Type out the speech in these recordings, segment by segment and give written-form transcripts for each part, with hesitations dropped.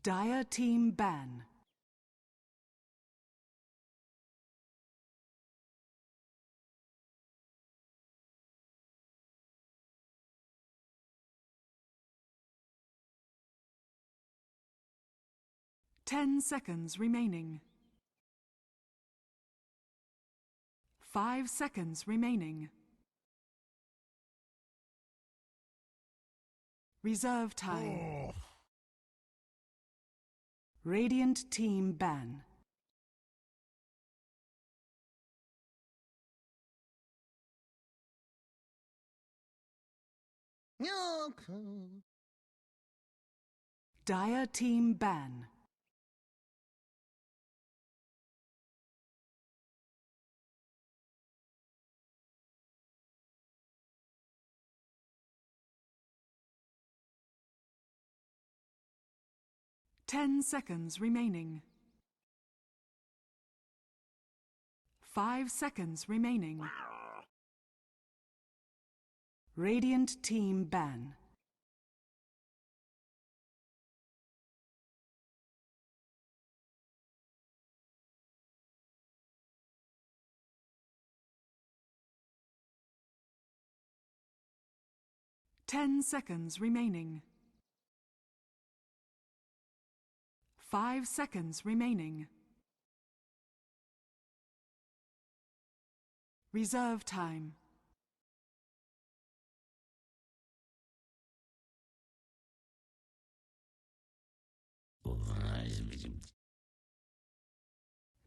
Dire team ban. Ten seconds remaining. 5 seconds remaining. Reserve time. Radiant team ban. Dire team ban. Ten seconds remaining. 5 seconds remaining. Radiant team ban. Ten seconds remaining. 5 seconds remaining. Reserve time.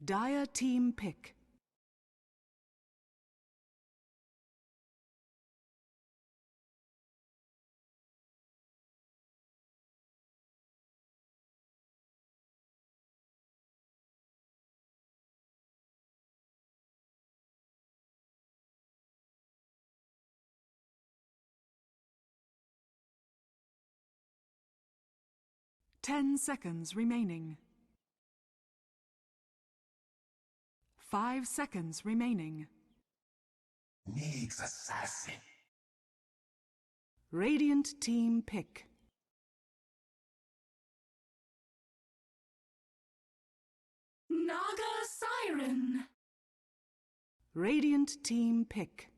Dire team pick. Ten seconds remaining. 5 seconds remaining. Needs assassin. Radiant team pick. Naga Siren. Radiant team pick.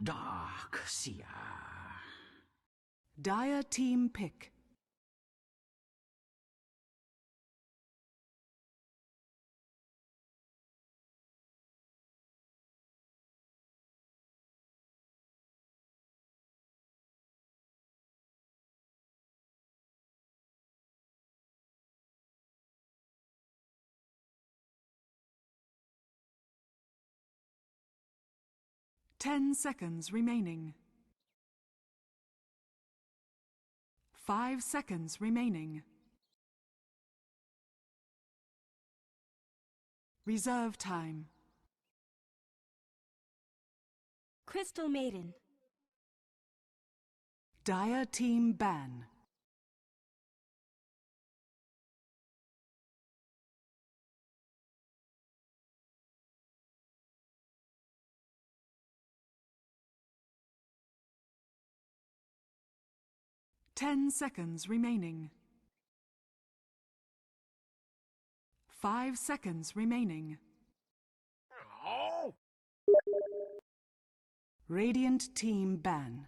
Dark Seer. Dire team pick. Ten seconds remaining. 5 seconds remaining. Reserve time. Crystal Maiden. Dire team ban. Ten seconds remaining. 5 seconds remaining. Radiant team ban.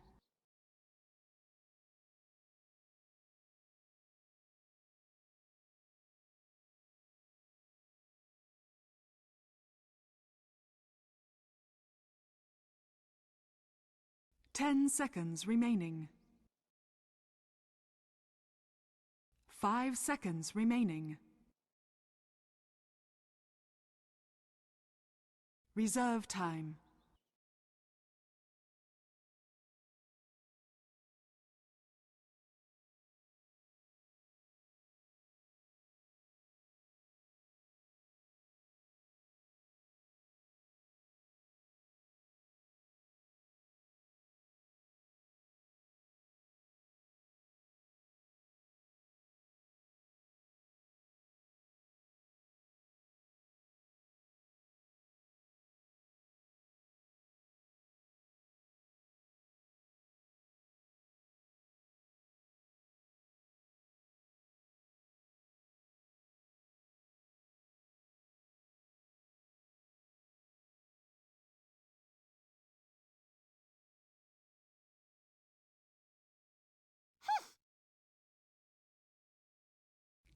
Ten seconds remaining. 5 seconds remaining. Reserve time.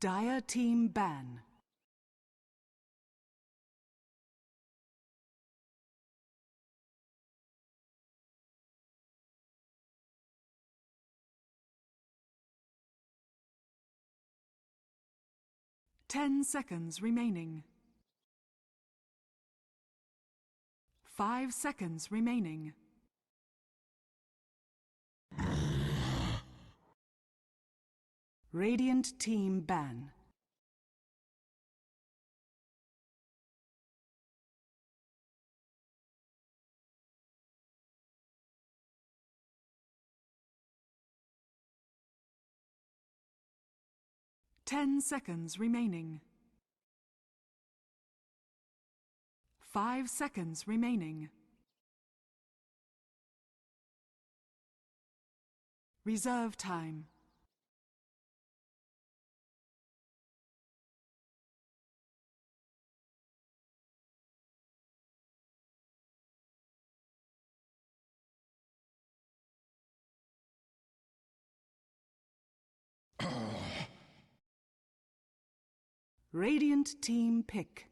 Dire team ban. Ten seconds remaining. 5 seconds remaining. Radiant team ban. Ten seconds remaining. 5 seconds remaining. Reserve time. Radiant team pick.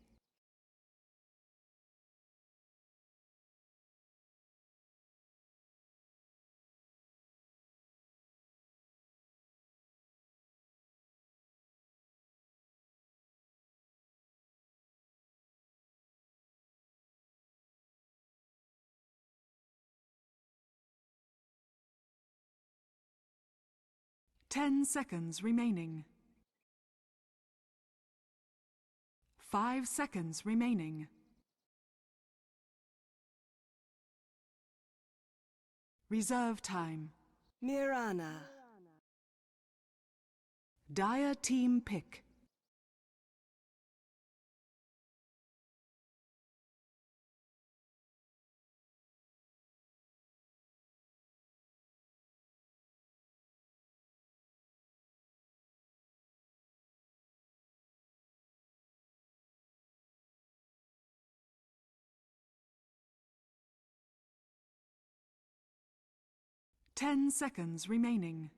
Ten seconds remaining. 5 seconds remaining. Reserve time. Mirana. Dire team pick. Ten seconds remaining.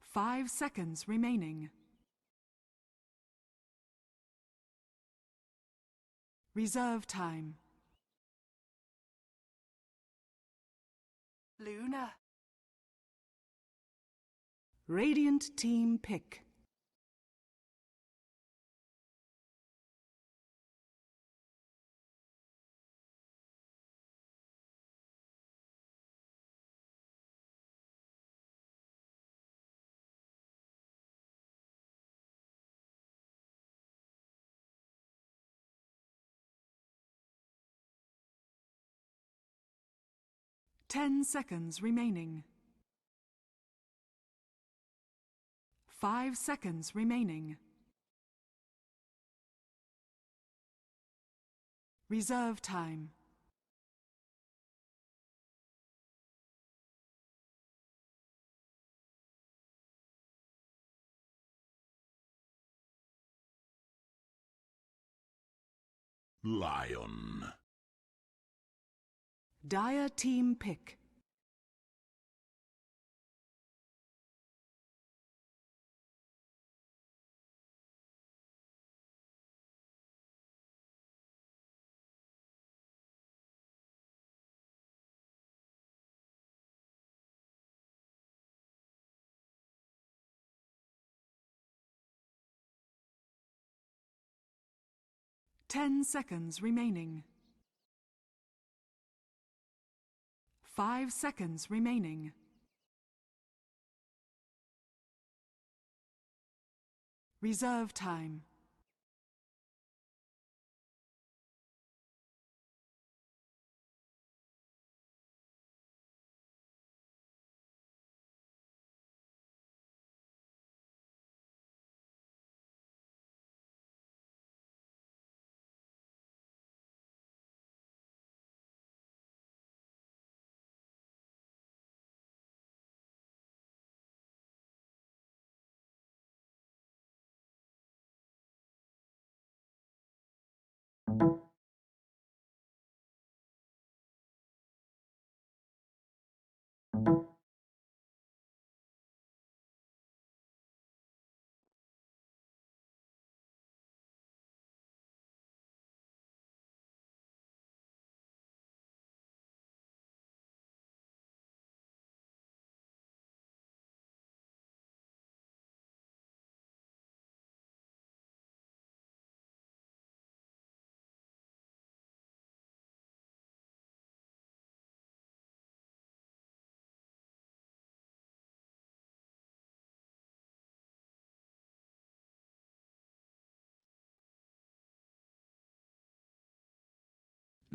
5 seconds remaining. Reserve time. Luna. Radiant team pick. Ten seconds remaining. 5 seconds remaining. Reserve time. Lion. Dire team pick. Ten seconds remaining. 5 seconds remaining. Reserve time.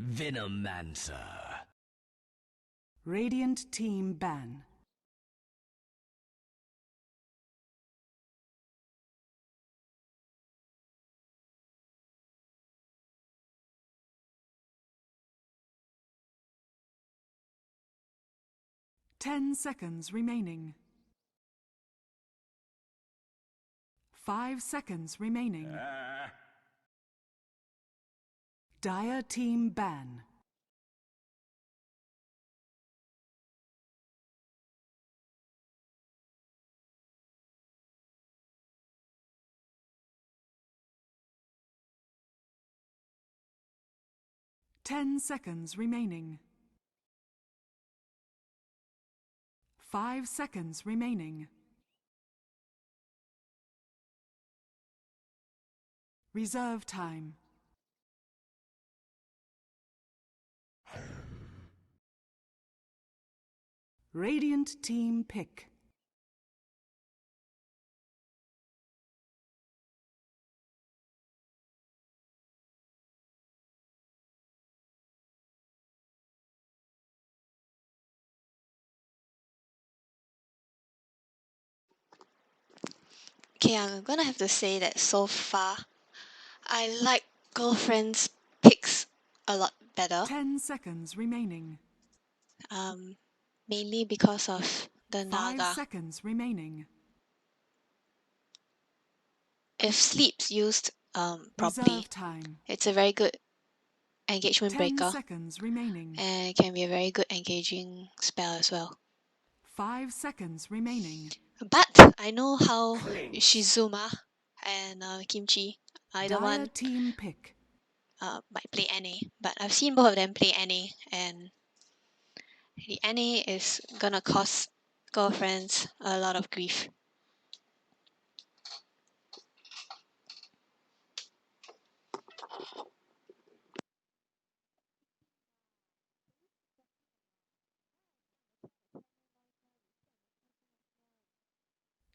Venomancer. Radiant team ban. Ten seconds remaining. 5 seconds remaining. Dire team ban. Ten seconds remaining. 5 seconds remaining. Reserve time. Radiant team pick. Okay, I'm gonna have to say that so far, I like girlfriend's picks a lot better. 10 seconds remaining. Mainly because of the 5 Naga. seconds remaining. If sleep's used properly, Reserve time. it's a very good engagement 10 breaker, seconds remaining. and it can be a very good engaging spell as well. 5 seconds remaining. But I know how Shizuma and Kimchi, either Dire one team pick. might play NA, but I've seen both of them play NA, and the NA is gonna cause girlfriends a lot of grief.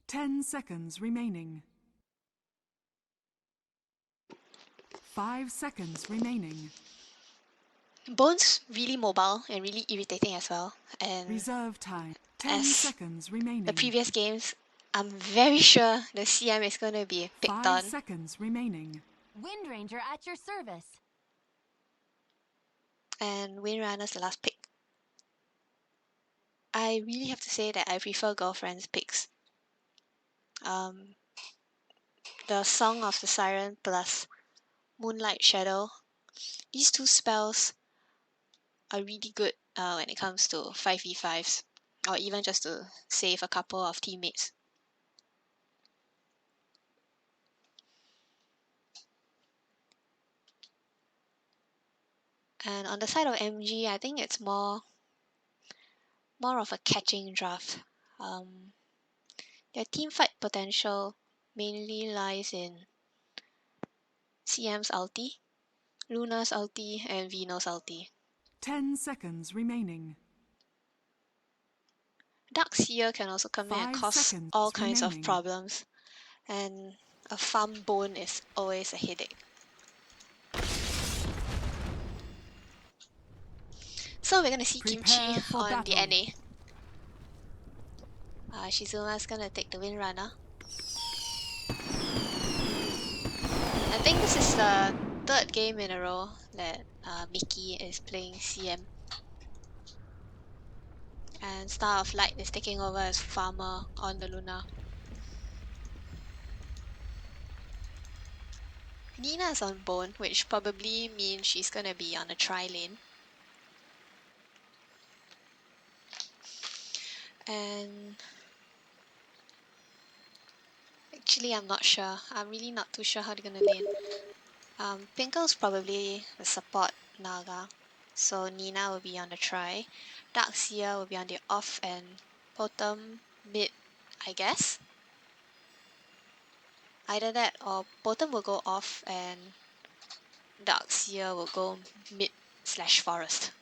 Ten seconds remaining. 5 seconds remaining. Bone's really mobile and really irritating as well, and Reserve time. 10 as seconds remaining. the previous games, I'm very sure the CM is gonna be picked 5 on. seconds remaining. Wind Ranger at your service. And Windrunner's the last pick. I really have to say that I prefer girlfriend's picks. The Song of the Siren plus Moonlight Shadow. These two spells are really good when it comes to 5v5s, or even just to save a couple of teammates. And on the side of MG, I think it's more of a catching draft. Their team fight potential mainly lies in CM's ulti, Luna's ulti, and Vino's ulti. 10 seconds remaining. Darkseer can also come in and 5 cause seconds all kinds of remaining. problems, and a farm bone is always a headache. So we're gonna see Prepare Kimchi for on the battle. NA. Shizuma's gonna take the Windrunner. I think this is the third game in a row that Mickey is playing CM. And Star of Light is taking over as farmer on the Luna. Nina's on Bone, which probably means she's gonna be on a tri-lane. And actually, I'm not sure. I'm really not too sure how they're gonna lane. Pinkle's probably the support Naga, so Nina will be on the tri. Darkseer will be on the off, and Bottom mid, I guess. Either that or Bottom will go off and Darkseer will go mid / forest.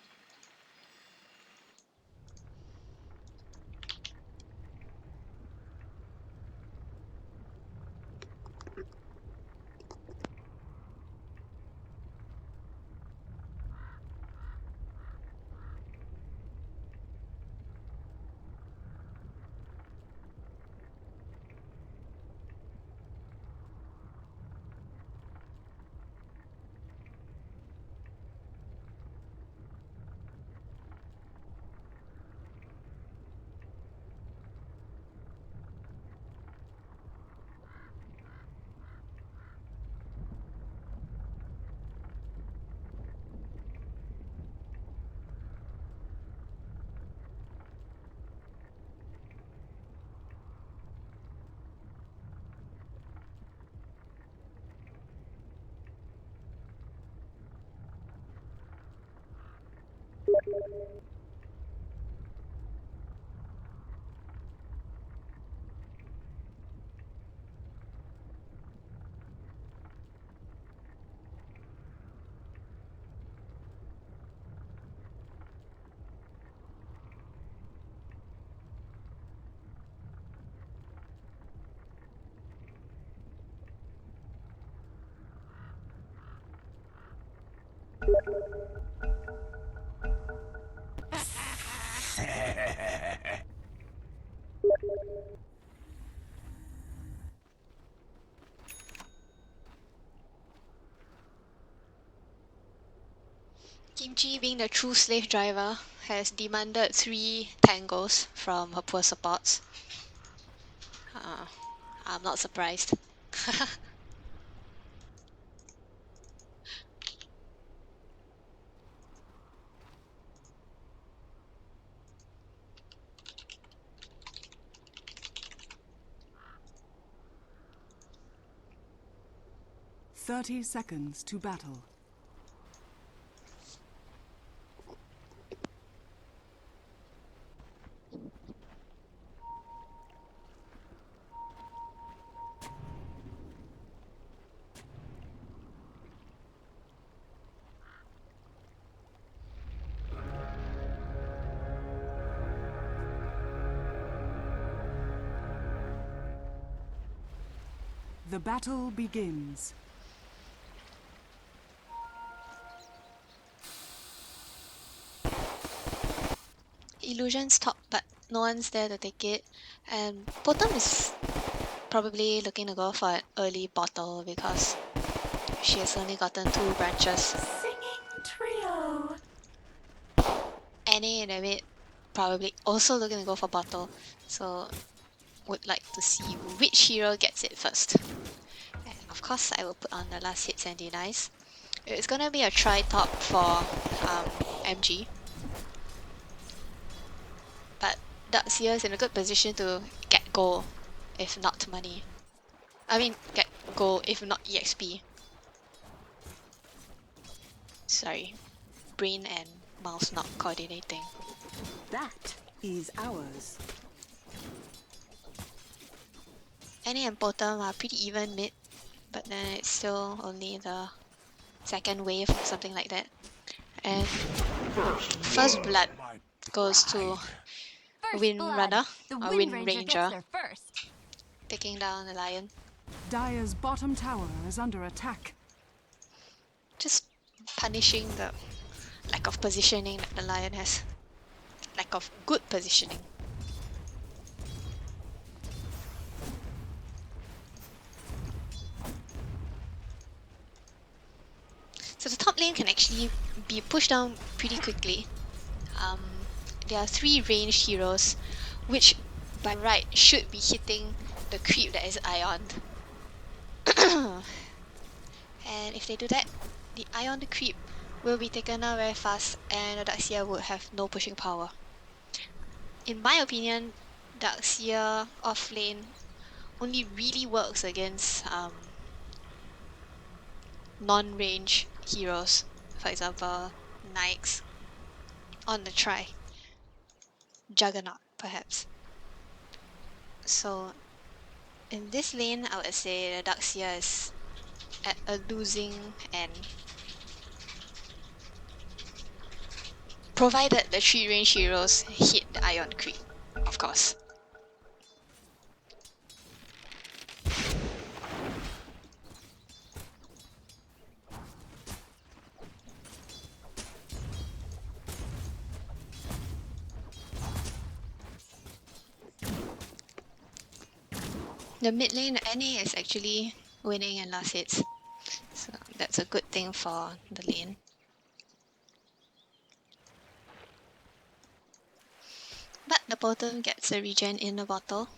Kimchi, being the true slave driver, has demanded 3 tangos from her poor supports. I'm not surprised. 30 seconds to battle. The battle begins. Illusion's top, but no one's there to take it. And Bottom is probably looking to go for an early bottle because she has only gotten 2 branches. Singing trio. Annie in the mid probably also looking to go for bottle, so would like to see which hero gets it first. And of course I will put on the last hits and denies. It's gonna be a try top for MG. But Darkseer is in a good position to get gold, if not money. I mean, get gold if not EXP. Sorry, brain and mouse not coordinating. That is ours. Annie and Bottom are pretty even mid, but then it's still only the second wave or something like that. And first blood goes to First Wind blood. Runner, The or Wind Wind Ranger Ranger, gets there first. taking down the lion. Dire's bottom tower is under attack. Just punishing the lack of positioning that the lion has. Lack of good positioning. So the top lane can actually be pushed down pretty quickly. There are 3 ranged heroes, which by right should be hitting the creep that is Ioned. And if they do that, the Ioned creep will be taken out very fast and the Darkseer would have no pushing power. In my opinion, Darkseer off lane only really works against non-range heroes. For example, Nyx on the try. Juggernaut, perhaps. So, in this lane, I would say the Darkseer is at a losing end. Provided the 3 range heroes hit the Ion creep, of course. The mid lane, Annie is actually winning in last hits. So that's a good thing for the lane. But the bottom gets a regen in the bottle.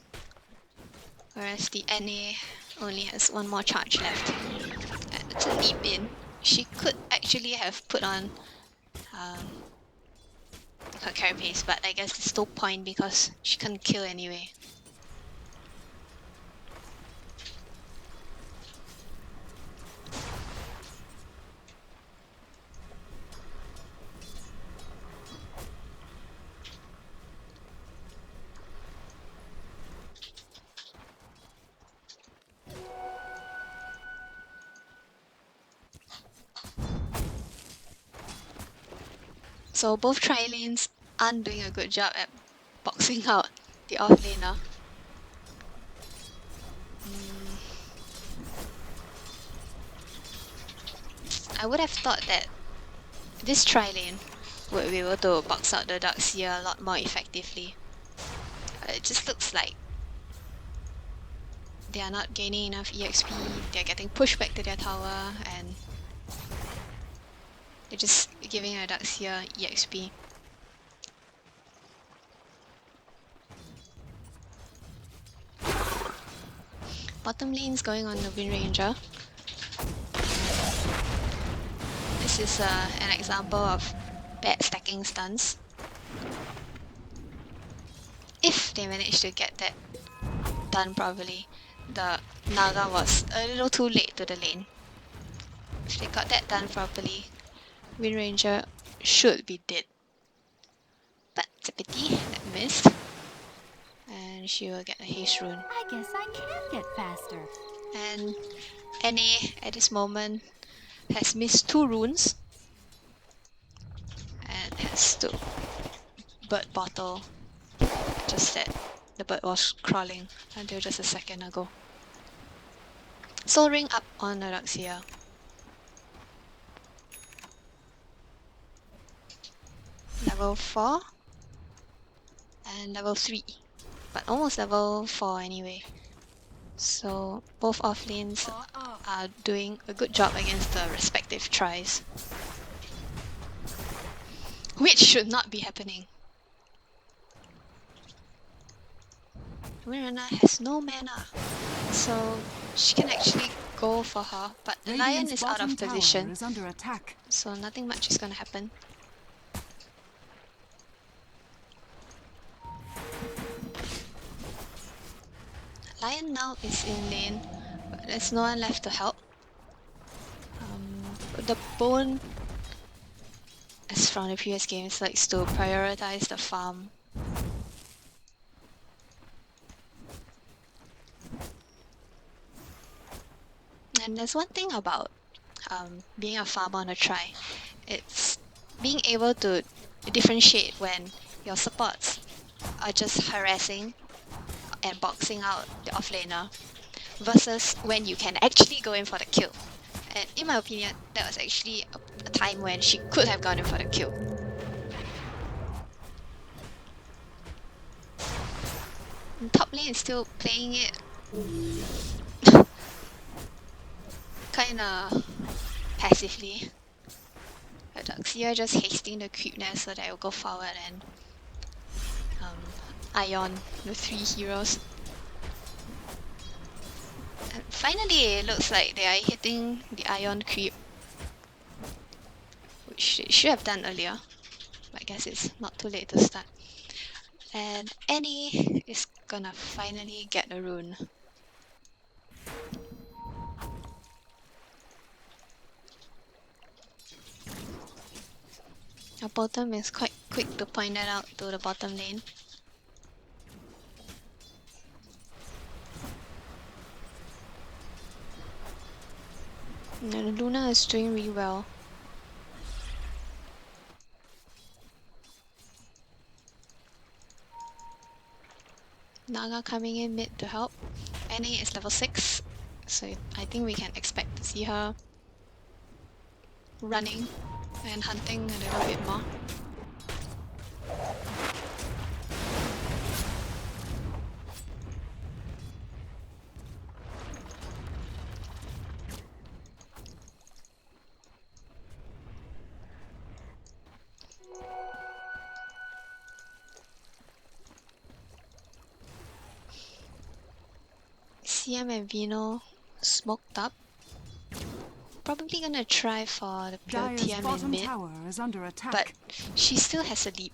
Whereas the Annie only has 1 more charge left. It's a leap in. She could actually have put on her carapace, but I guess there's no point because she can't kill anyway. So both tri-lanes aren't doing a good job at boxing out the off-laner. I would have thought that this tri-lane would be able to box out the Darkseer a lot more effectively. It just looks like they are not gaining enough EXP, they're getting pushed back to their tower, and they're just giving a Darkseer EXP. Bottom lane's going on the Wind Ranger. This is an example of bad stacking stuns. If they manage to get that done properly, the Naga was a little too late to the lane. If they got that done properly, Wind Ranger should be dead. But it's a pity that missed. And she will get a haste rune. I guess I can get faster. And NA at this moment has missed 2 runes and has to bird bottle. Just that the bird was crawling until just a second ago. Soul Ring up on the Darkseer. Level 4 and level 3, but almost level 4 anyway. So both offlanes are doing a good job against the respective tries, which should not be happening. Mirana has no mana, so she can actually go for her, but the lion Radiant's is out bottom of tower position, is under attack. so nothing much is gonna happen. Lion now is in lane, but there's no one left to help. The Bone, as from the previous games, likes to prioritize the farm. And there's one thing about being a farmer on a try. It's being able to differentiate when your supports are just harassing and boxing out the offlaner versus when you can actually go in for the kill. And in my opinion, that was actually a time when she could have gone in for the kill. And top lane is still playing it kinda passively. Darkseer just hasting the creep nest so that it will go forward and Ion the 3 heroes. And finally, it looks like they are hitting the Ion creep, which they should have done earlier, but I guess it's not too late to start. And Annie is gonna finally get a rune. Our bottom is quite quick to point that out to the bottom lane. And Luna is doing really well. Naga coming in mid to help. Annie is level 6, so I think we can expect to see her running and hunting a little bit more. CM and Vino smoked up. Probably gonna try for the pure Dire's TM in bottom mid, tower is under attack. but she still has a lead.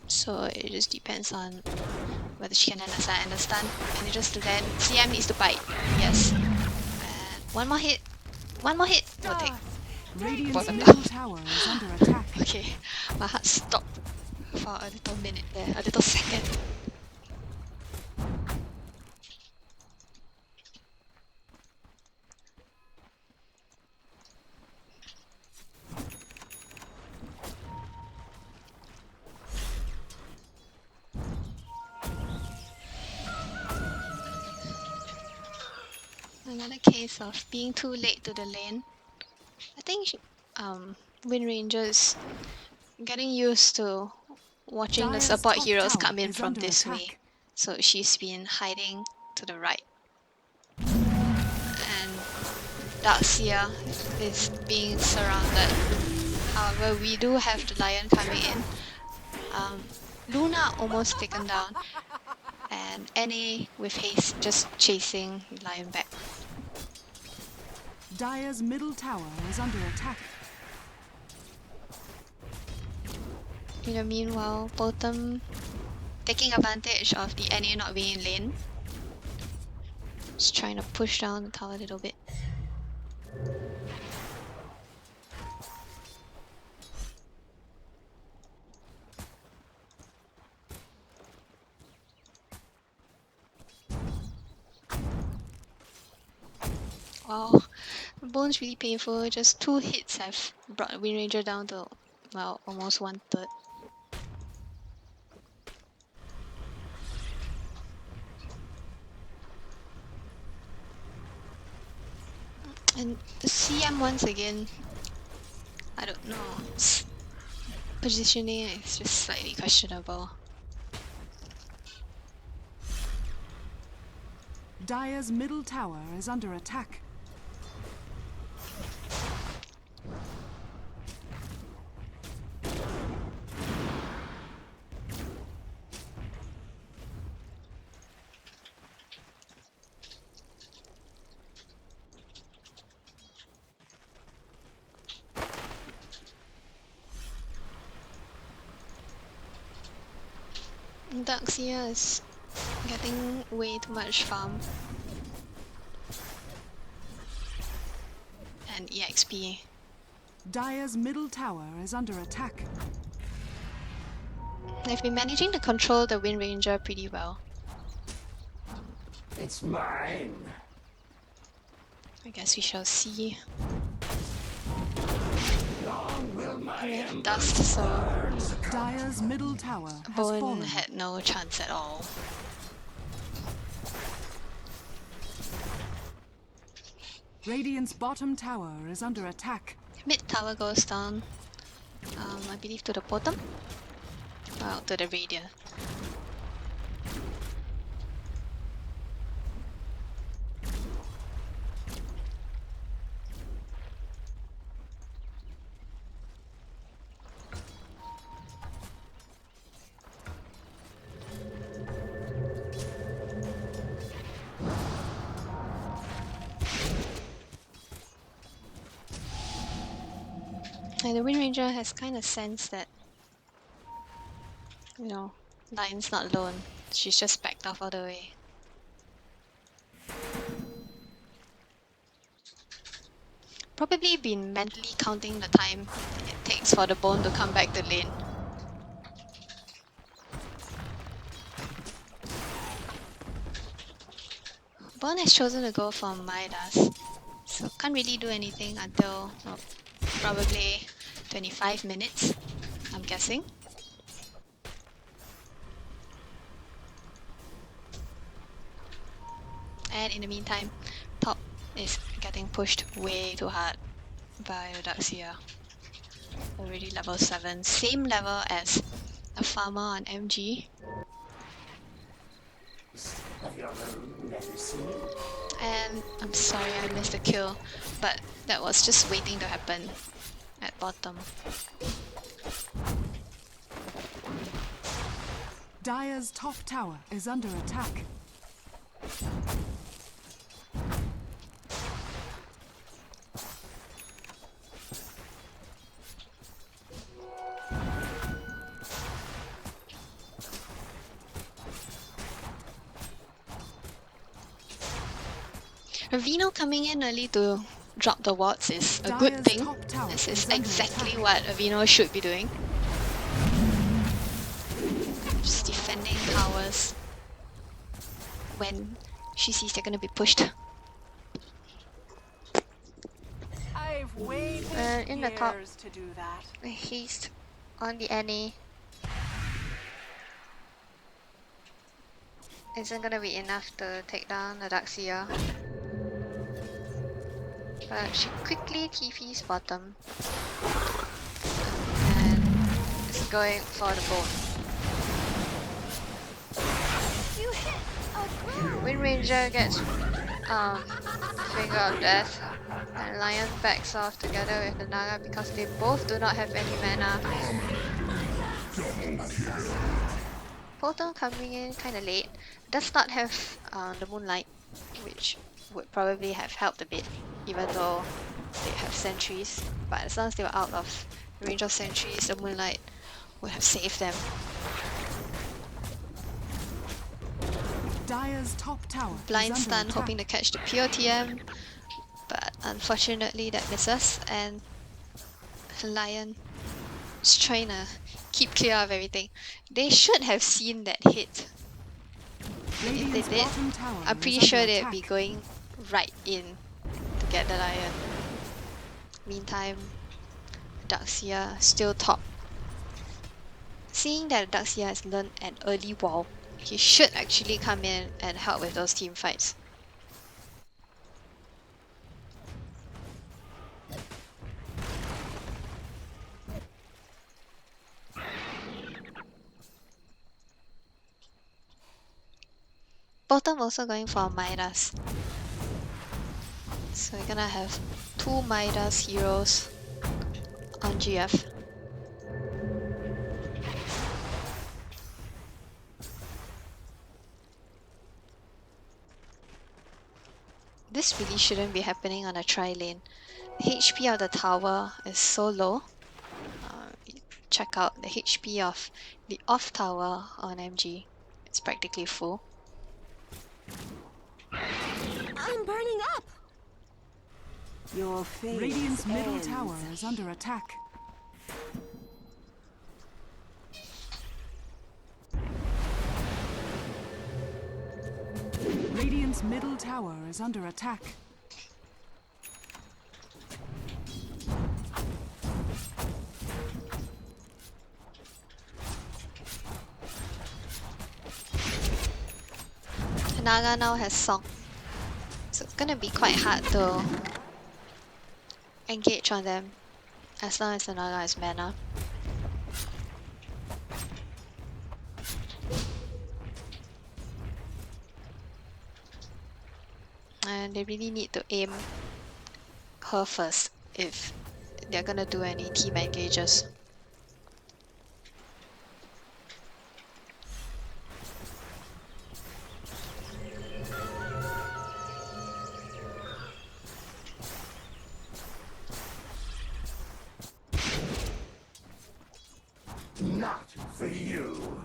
So it just depends on whether she can understand and the stun. Manages to land. CM needs to bite. Yes. And one more hit. One more hit. We'll take. Radiant's Bottom middle tower is under attack. Okay. My heart stopped for a little minute there. A little second. Another case of being too late to the lane. I think Wind Ranger is getting used to watching the Dire's support top heroes tower come in is from under this way. attack. So she's been hiding to the right. And Daxia is being surrounded. However, we do have the lion coming in. Luna almost taken down. And NA with haste just chasing lion back. Dire's middle tower is under attack. In the meanwhile, Bottom taking advantage of the NA not being in lane. Just trying to push down the tower a little bit. Wow, the bone's really painful. Just 2 hits have brought Wind Ranger down to, well, almost 1/3. And the CM once again, I don't know. Positioning is just slightly questionable. Dire's middle tower is under attack. Daxia is getting way too much farm. And EXP. Dire's middle tower is under attack. They've been managing to control the Wind Ranger pretty well. It's mine. I guess we shall see. Long will my Dust, so Dire's middle tower has Bone fallen. had no chance at all. Radiant's bottom tower is under attack. Mid tower goes down. I believe to the bottom. Well, to the Radiant. And the Wind Ranger has kind of sensed that, you know, Lion's not alone. She's just backed off all the way. Probably been mentally counting the time it takes for the Bone to come back to lane. Bone has chosen to go for Midas, so can't really do anything until probably 25 minutes, I'm guessing. And in the meantime, top is getting pushed way too hard by Daxia. Already level 7, same level as a farmer on MG. Have you ever never seen? And I'm sorry I missed the kill, but that was just waiting to happen at bottom. Dire's top tower is under attack. Ravino coming in early to drop the wards is a good Dire's thing. top tower This is is under exactly attack. what Ravino should be doing. Just defending towers when she sees they're gonna be pushed. I've waited In the top. years to do that. Haste on the NA isn't gonna be enough to take down the Daxia. But she quickly TP's bottom. going for the bone. You hit a groove. Wind Ranger gets Finger of Death, and Lion backs off together with the Naga because they both do not have any mana. Photon coming in kind of late. Does not have the Moonlight, which would probably have helped a bit, even though they have sentries. But as long as they were out of range of sentries, the Moonlight would have saved them. Dire's top tower Blind is under stun, attack. hoping to catch the POTM, but unfortunately that misses, and Lion is trying to keep clear of everything. They should have seen that hit. If they Radiant's did, bottom tower I'm is pretty under sure they'd attack. be going right in to get the Lion. Meantime, Daxia still top. Seeing that Daxia has learned an early wall, he should actually come in and help with those team fights. Bottom also going for Midas. So we're gonna have two Midas heroes on GF. This really shouldn't be happening on a tri-lane. The HP of the tower is so low. Check out the HP of the off tower on MG. It's practically full. I'm burning up. Your face Radiant's middle ends. tower is under attack. Radiant's middle tower is under attack. Naga now has Song, so it's gonna be quite hard to engage on them as long as the Naga has mana. And they really need to aim her first if they're gonna do any team engages. Not for you.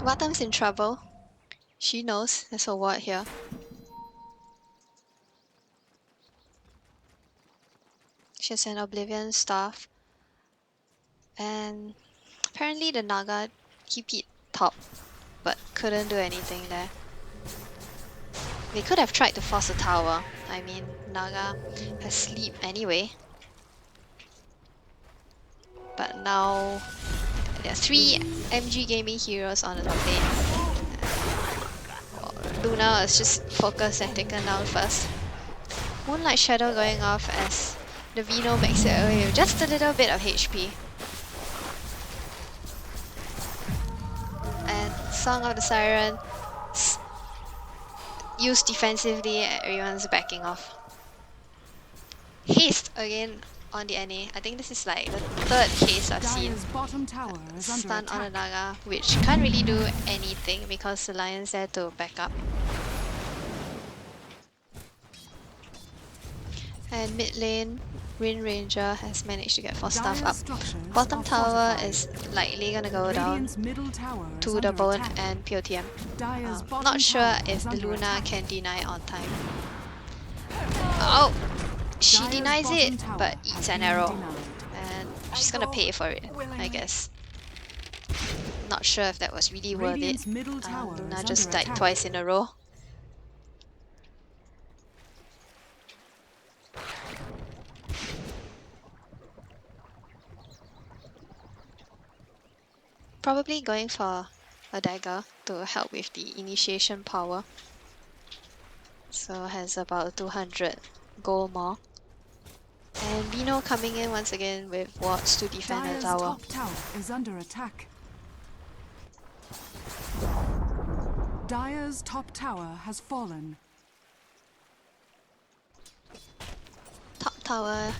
Bottom's in trouble. She knows there's a ward here. She has an Oblivion staff. And apparently the Naga TP'd top, but couldn't do anything there. They could have tried to force a tower. I mean, Naga has sleep anyway. But now there are 3 MG gaming heroes on the top lane. Luna is just focused and taken down first. Moonlight Shadow going off as the Vino makes it away with just a little bit of HP. And Song of the Siren used defensively, everyone's backing off. Haste again on the NA. I think this is like the 3rd case I've seen. Dire's bottom tower is under Stun on a attack. Naga, which can't really do anything because the Lion's there to back up. And mid lane, Wind Ranger has managed to get 4 stuff up. Dire's structures Bottom are tower fortified. is likely gonna go down Radiant's middle tower is to the under bone attack. and POTM. Dire's bottom Not sure tower if is the under Luna attack. can deny on time. Oh! She Dire's denies bottom it, tower but has eats an been arrow. denied. And she's gonna pay for it, I guess. Not sure if that was really worth it. Radiant's middle tower Luna is just under died attack. twice in a row. Probably going for a dagger to help with the initiation power. So has about 200 gold more. And Bino coming in once again with wards to defend the Dire's tower. top tower is under attack. Dire's top tower has fallen. Top tower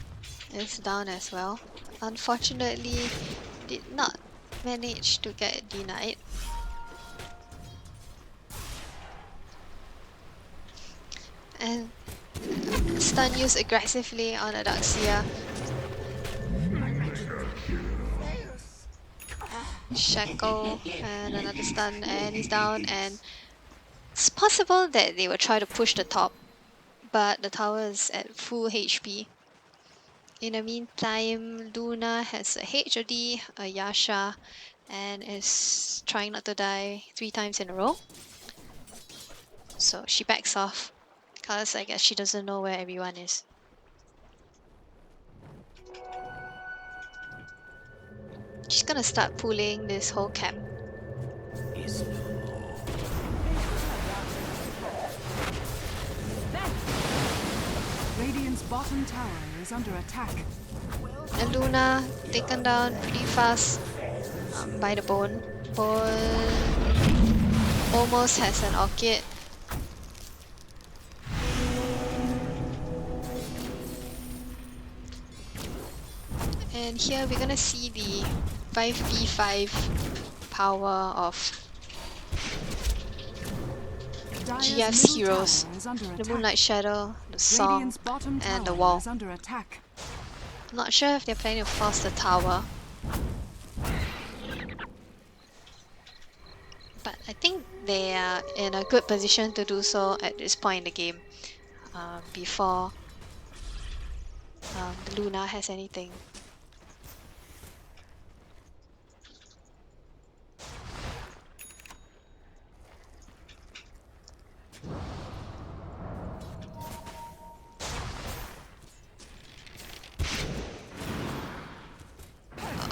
is down as well. Unfortunately, did not manage to get denied. And stun used aggressively on Adaxia. Shackle and another stun, and he's down. And it's possible that they will try to push the top, but the tower is at full HP. In the meantime, Luna has a HOD, a Yasha, and is trying not to die 3 times in a row. So she backs off because I guess she doesn't know where everyone is. She's gonna start pulling this whole camp. Radiant's bottom tower is under attack. And Luna taken down pretty fast by the Bone. Bone almost has an Orchid. And here we're gonna see the 5v5 power of Dire's GF's middle heroes. tower is under The attack. Moonlight Shadow, the Song, Radiant's bottom and the tower Wall. is under attack. I'm not sure if they're planning to force the tower. But I think they are in a good position to do so at this point in the game. Before Luna has anything.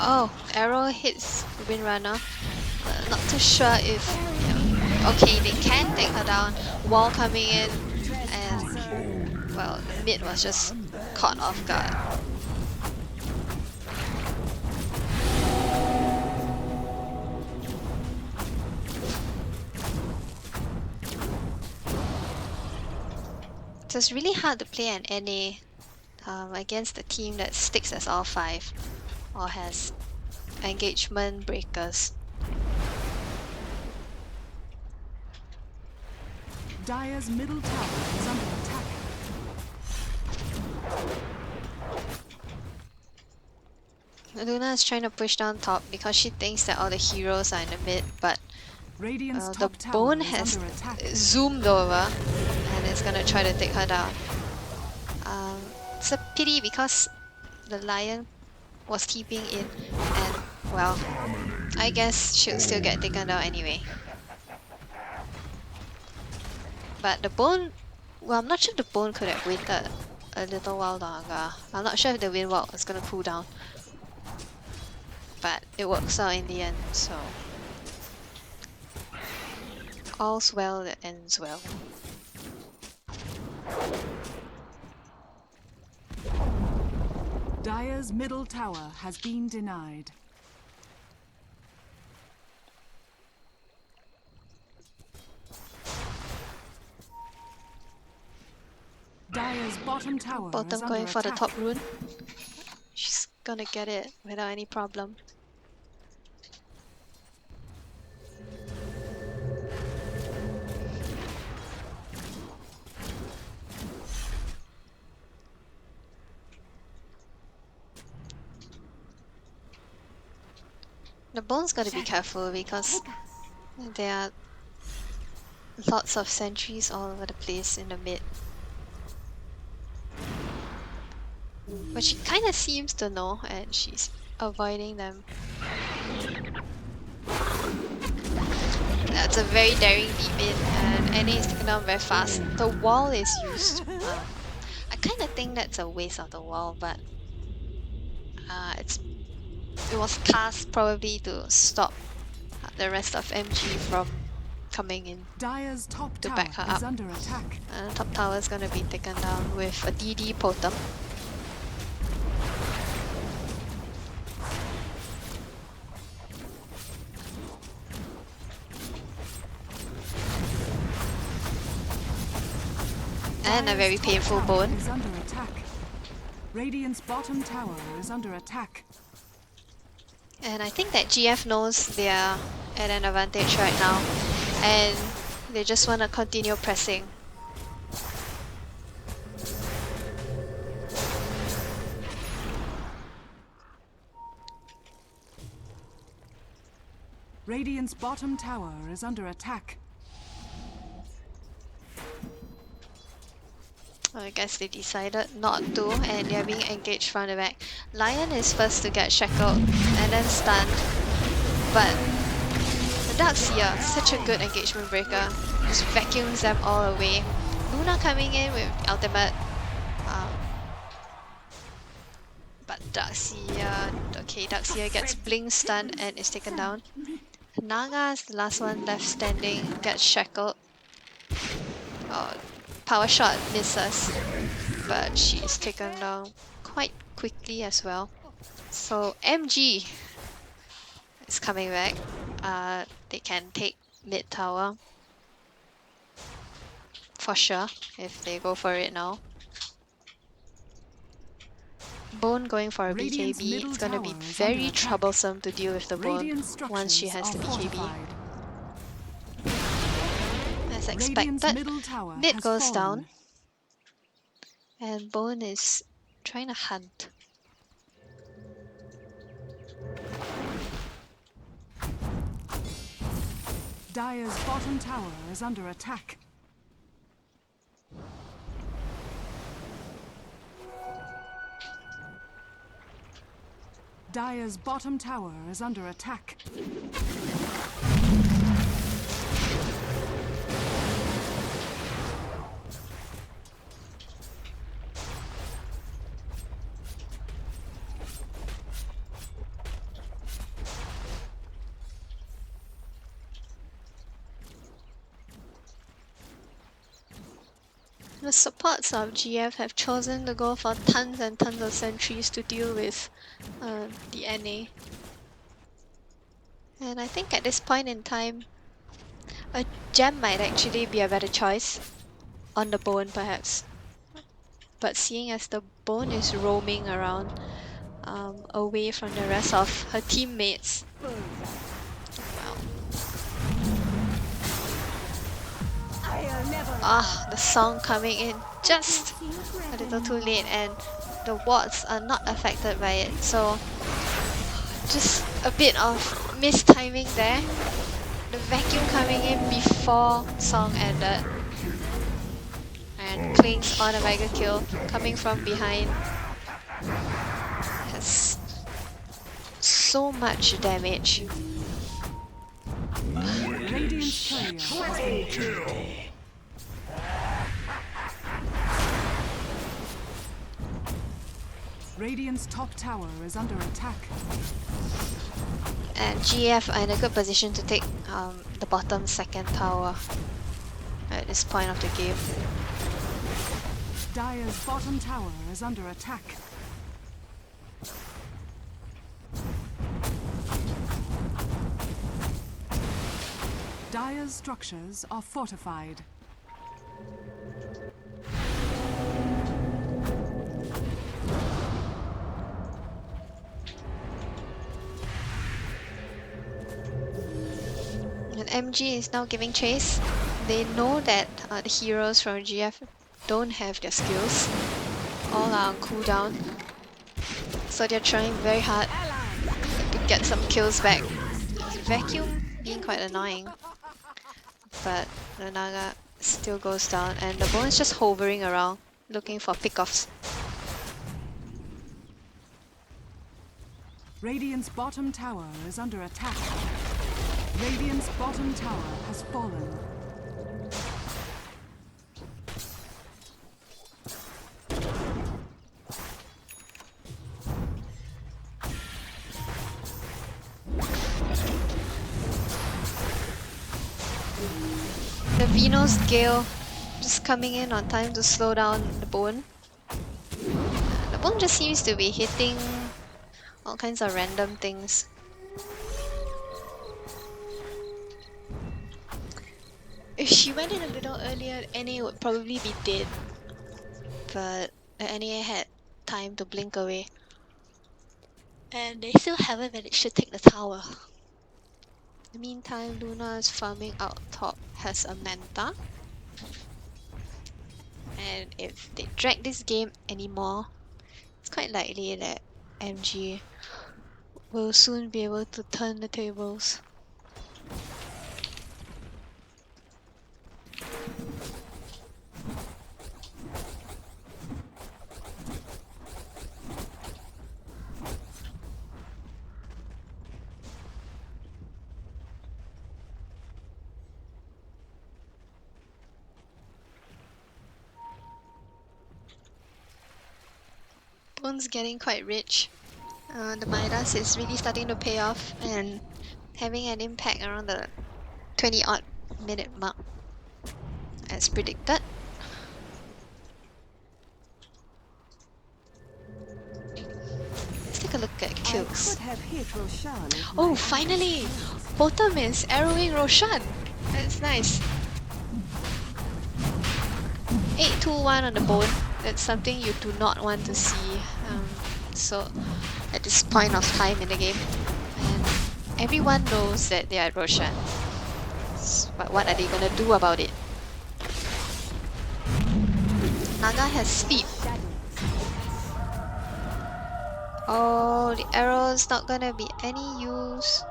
Oh, arrow hits Windrunner. Not too sure if... Okay, they can take her down. Wall coming in, and well, the mid was just caught off guard. So it's really hard to play an NA against a team that sticks as R5 or has engagement breakers. Dire's middle tower is under attack. Luna is trying to push down top because she thinks that all the heroes are in the mid, but Radiant's the top tower Bone is has under attack. zoomed over and is gonna try to take her down. It's a pity because the Lion was keeping in, and well, I guess she'll still get taken down anyway. But the Bone, well, I'm not sure the Bone could have waited a little while longer. I'm not sure if the Wind Walk was gonna cool down, but it works out in the end, so all's well that ends well. Dire's middle tower has been denied. Dire's bottom tower is Bottom under going for the attack. top rune. She's gonna get it without any problem. The Bone's gotta be careful because there are lots of sentries all over the place in the mid. But she kinda seems to know and she's avoiding them. That's a very daring deep in and NA is taken down very fast. The wall is used. I kinda think that's a waste of the wall, but it was cast probably to stop the rest of MG from coming in. Dire's top To tower back her is up. under attack. Top tower is gonna be taken down with a DD Potem. And a very Dire's top painful tower bone. is under attack. Radiant's bottom tower is under attack. And I think that GF knows they are at an advantage right now. And they just want to continue pressing. Radiant's bottom tower is under attack. I guess they decided not to, and they're being engaged from the back. Lion is first to get shackled and then stunned. But the Darkseer, such a good engagement breaker, just vacuums them all away. Luna coming in with ultimate. But Darkseer, okay, Darkseer gets blink stunned and is taken down. Naga's the last one left standing, gets shackled. Power shot misses, but she is taken down quite quickly as well. So MG is coming back. They can take mid tower for sure if they go for it now. Bone going for a Radiant's BKB. middle It's gonna be tower is very under attack. troublesome to deal with the Bone Radiant once she structures has the are BKB. fortified. As Radiant's expected, middle tower mid has goes fallen. down. And Bone is trying to hunt. Dire's bottom tower is under attack. Dire's bottom tower is under attack. The supports of GF have chosen to go for tons and tons of sentries to deal with the NA. And I think at this point in time, a gem might actually be a better choice on the Bone perhaps. But seeing as the Bone is roaming around away from the rest of her teammates, well, the song coming in just a little too late, and the wards are not affected by it, so just a bit of mistiming there. The vacuum coming in before song ended, and Kling's on a mega kill coming from behind. Has so much damage. Radiant's courier has been killed. Radiant's top tower is under attack. And GF are in a good position to take the bottom second tower at this point of the game. Dire's bottom tower is under attack. Dire's structures are fortified. And MG is now giving chase. They know that the heroes from GF don't have their skills. All are on cooldown. So they're trying very hard to get some kills back. Vacuum being quite annoying. But the Naga still goes down, and the Bone is just hovering around looking for pickoffs. Radiant's bottom tower is under attack. Radiant's bottom tower has fallen. The Venus Gale just coming in on time to slow down the Bone. The Bone just seems to be hitting all kinds of random things. If she went in a little earlier, NA would probably be dead. but the NA had time to blink away. And they still haven't managed to take the tower. In the meantime, Luna is farming out top, has a Manta. And if they drag this game anymore, it's quite likely that MG will soon be able to turn the tables. Bone's getting quite rich. The Midas is really starting to pay off and having an impact around the 20 odd minute mark as predicted. Let's take a look at kills. I could have hit Roshan if Oh, my finally! Bottom is arrowing Roshan! That's nice. 8-2-1 on the Bone. That's something you do not want to see. So, at this point of time in the game. And everyone knows that they are Roshan. But what are they gonna do about it? Naga has speed. Oh, the arrow's not gonna be any use.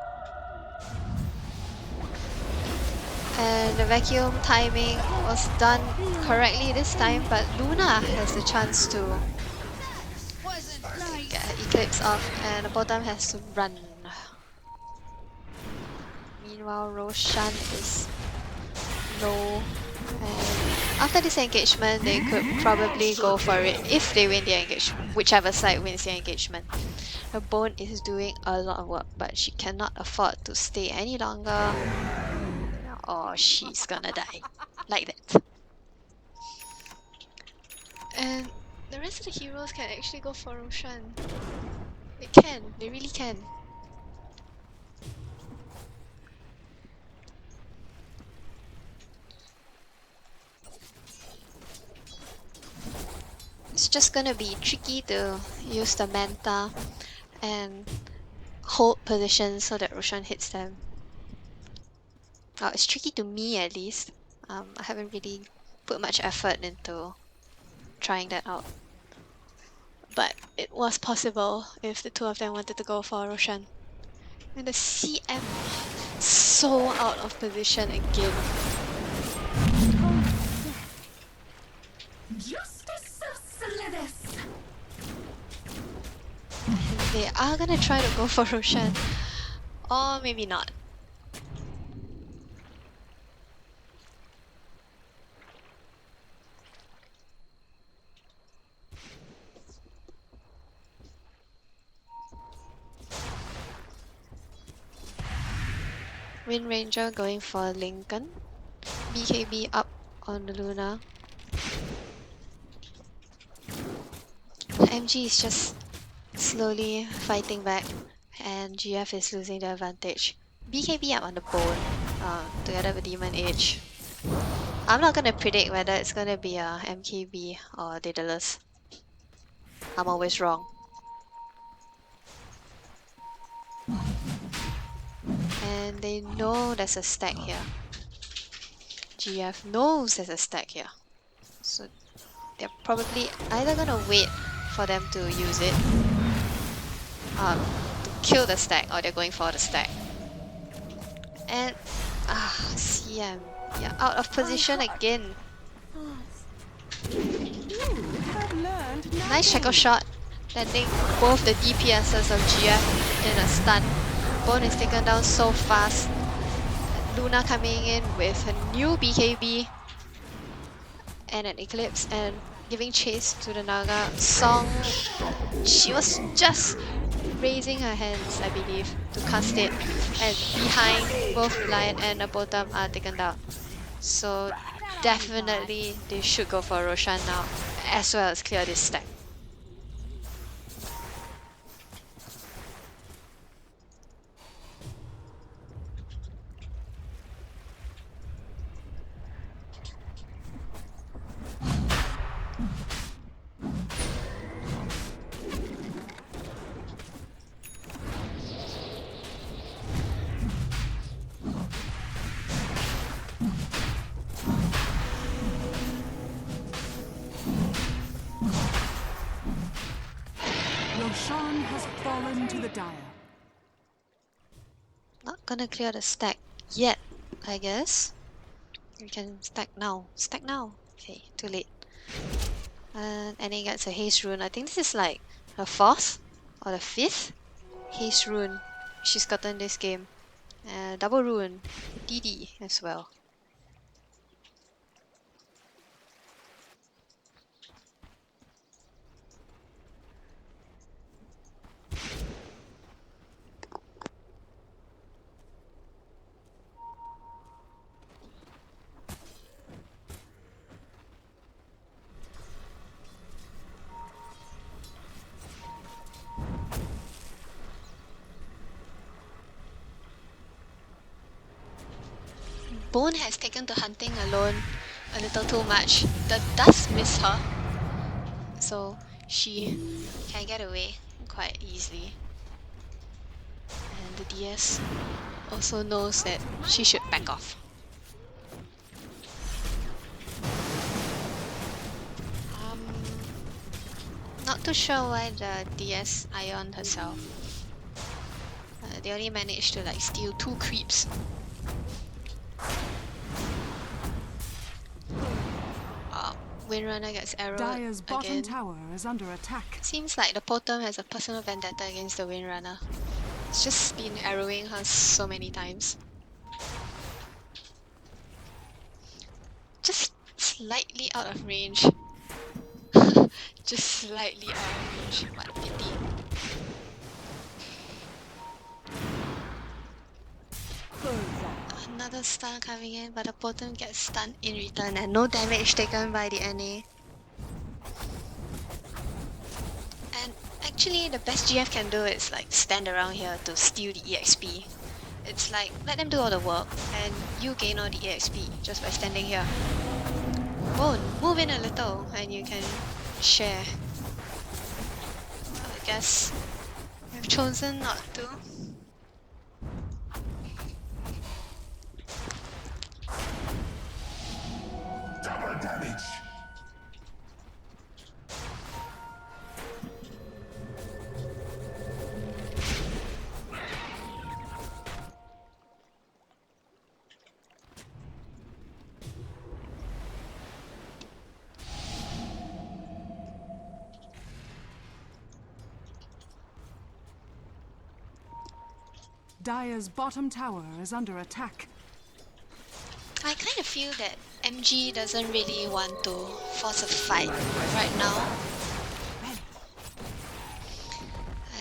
And the vacuum timing was done correctly this time, but Luna has the chance to get her Eclipse off, and the bottom has to run. Meanwhile, Roshan is low, and after this engagement, they could probably go for it if they win the engagement, whichever side wins the engagement. The Bone is doing a lot of work, but she cannot afford to stay any longer, or she's gonna die. Like that. And the rest of the heroes can actually go for Roshan. They can, they really can. It's just gonna be tricky to use the Manta and hold position so that Roshan hits them. It's tricky to me at least. I haven't really put much effort into trying that out. But it was possible if the two of them wanted to go for Roshan. And the CM so out of position again. Justice slithers. They are gonna try to go for Roshan. Or maybe not. Wind Ranger going for Lincoln. BKB up on the Luna. MG is just slowly fighting back, and GF is losing the advantage. BKB up on the Bone, together with Demon Age. I'm not gonna predict whether it's gonna be a MKB or Daedalus. I'm always wrong. And they know there's a stack here. GF knows there's a stack here. So they're probably either gonna wait for them to use it, to kill the stack, or they're going for the stack. And CM, yeah, out of position again. Nice shackle shot, landing both the DPSs of GF in a stun. Bone is taken down so fast. Luna coming in with her new BKB and an Eclipse and giving chase to the Naga. Song, she was just raising her hands, I believe, to cast it, and behind both the Lion and the bottom are taken down. So definitely they should go for Roshan now, as well as clear this stack. Lion has fallen to the Dire. Not gonna clear the stack yet, I guess. We can stack now. Stack now. Okay, too late. And he gets a haste rune. I think this is like her 4th or the 5th haste rune she's gotten this game. Double rune, DD as well. Bone has taken to hunting alone a little too much. That does miss her, so she can get away quite easily. And the DS also knows that she should back off. Not too sure why the DS Ioned herself. They only managed to like steal 2 creeps. Windrunner gets arrowed Dire's bottom again. tower is under attack. Seems like the Potom has a personal vendetta against the Windrunner. It's just been arrowing her so many times. Just slightly out of range. Just slightly out of range. What a pity. Another stun coming in, but the Potom gets stunned in return and no damage taken by the NA. And actually the best GF can do is like stand around here to steal the EXP. It's like, let them do all the work and you gain all the EXP just by standing here. Bone, move in a little and you can share. I guess I've chosen not to. Double damage. Dire's bottom tower is under attack. I kind of feel that MG doesn't really want to force a fight right now.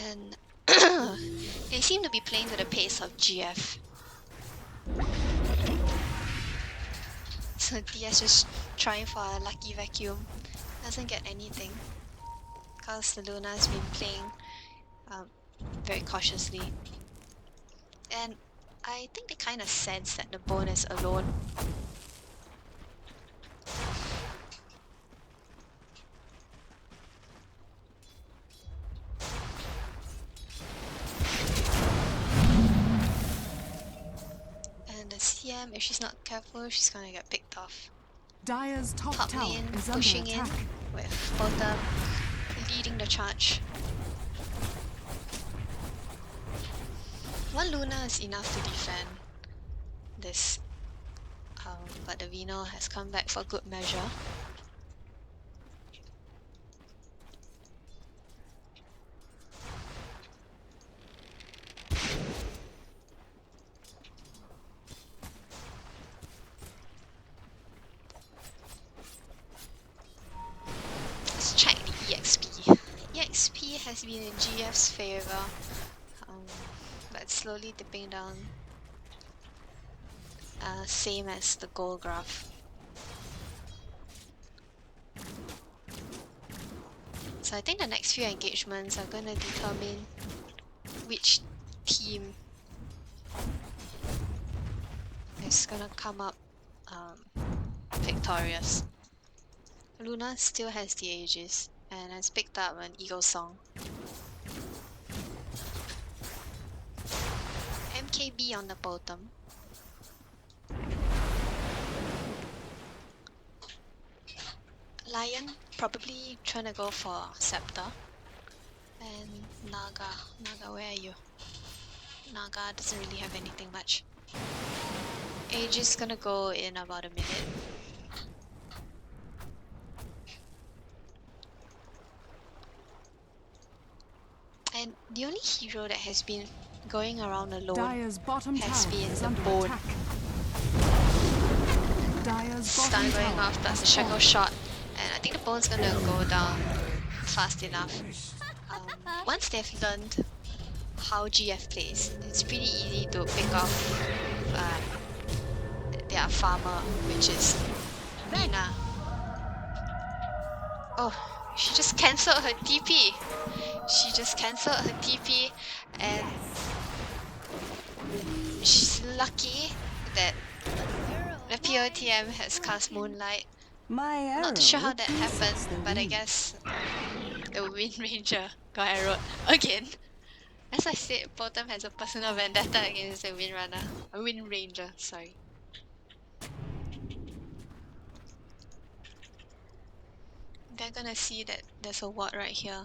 And they seem to be playing to the pace of GF. So DS just trying for a lucky vacuum. Doesn't get anything. Because the Luna's been playing very cautiously. And I think they kind of sense that the Bone is alone. And the CM, if she's not careful, she's gonna get picked off. Dire's top Top tower lane is under pushing in attack. with Bota leading the charge. One Luna is enough to defend this, but the Vino has come back for good measure. Let's check the EXP. EXP has been in GF's favor, but slowly dipping down. Same as the goal graph. So I think the next few engagements are gonna determine which team is gonna come up victorious. Luna still has the Aegis and has picked up an Eagle Song. MKB on the bottom. Lion probably trying to go for Scepter. And Naga. Naga, where are you? Naga doesn't really have anything much. Age is gonna go in about a minute. And the only hero that has been going around alone Dire's bottom has tower been is the under bone. attack. Dire's Stun bottom going tower off plus the has shackle fallen. shot. And I think the bone's gonna go down fast enough. Once they've learned how GF plays, it's pretty easy to pick off their farmer, which is Nina. Oh, she just cancelled her TP. She just cancelled her TP, and she's lucky that the POTM has cast Moonlight. My arrow Not too sure how that pierces happened, the but I wind. guess the Wind Ranger got arrowed again. As I said, Potem has a personal vendetta against the Wind Runner. A Wind Ranger, sorry. They're gonna see that there's a ward right here,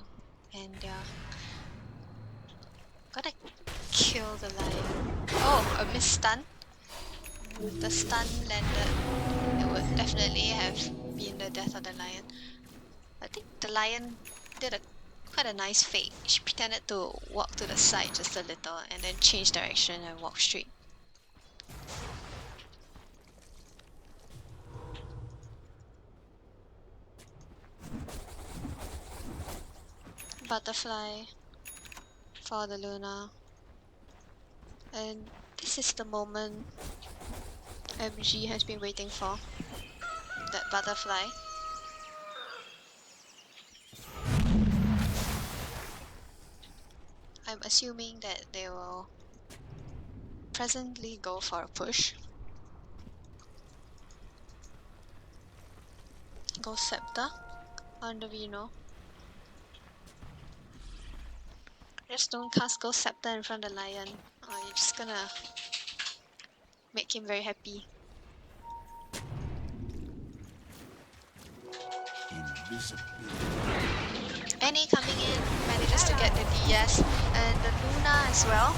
and they're gonna kill the lion. Oh, a miss stun. The stun landed. It would definitely have been the death of the lion. I think the lion did quite a nice fake. She pretended to walk to the side just a little and then change direction and walk straight. Butterfly for the Luna. And this is the moment MG has been waiting for. That butterfly. I'm assuming that they will presently go for a push. Go Scepter on the Vino. Just don't cast Go Scepter in front of the Lion, or you're just gonna make him very happy. Annie coming in, manages to get the DS, and the Luna as well.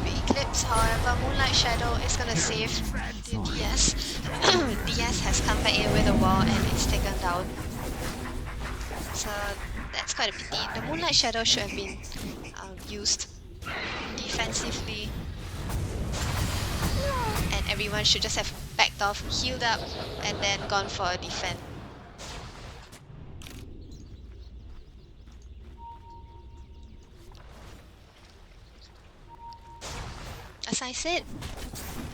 The Eclipse, however, Moonlight Shadow is gonna save the DS. DS has come back in with a wall and it's taken down. So that's quite a pity. The Moonlight Shadow should have been used defensively, and everyone should just have backed off, healed up, and then gone for a defend. As I said,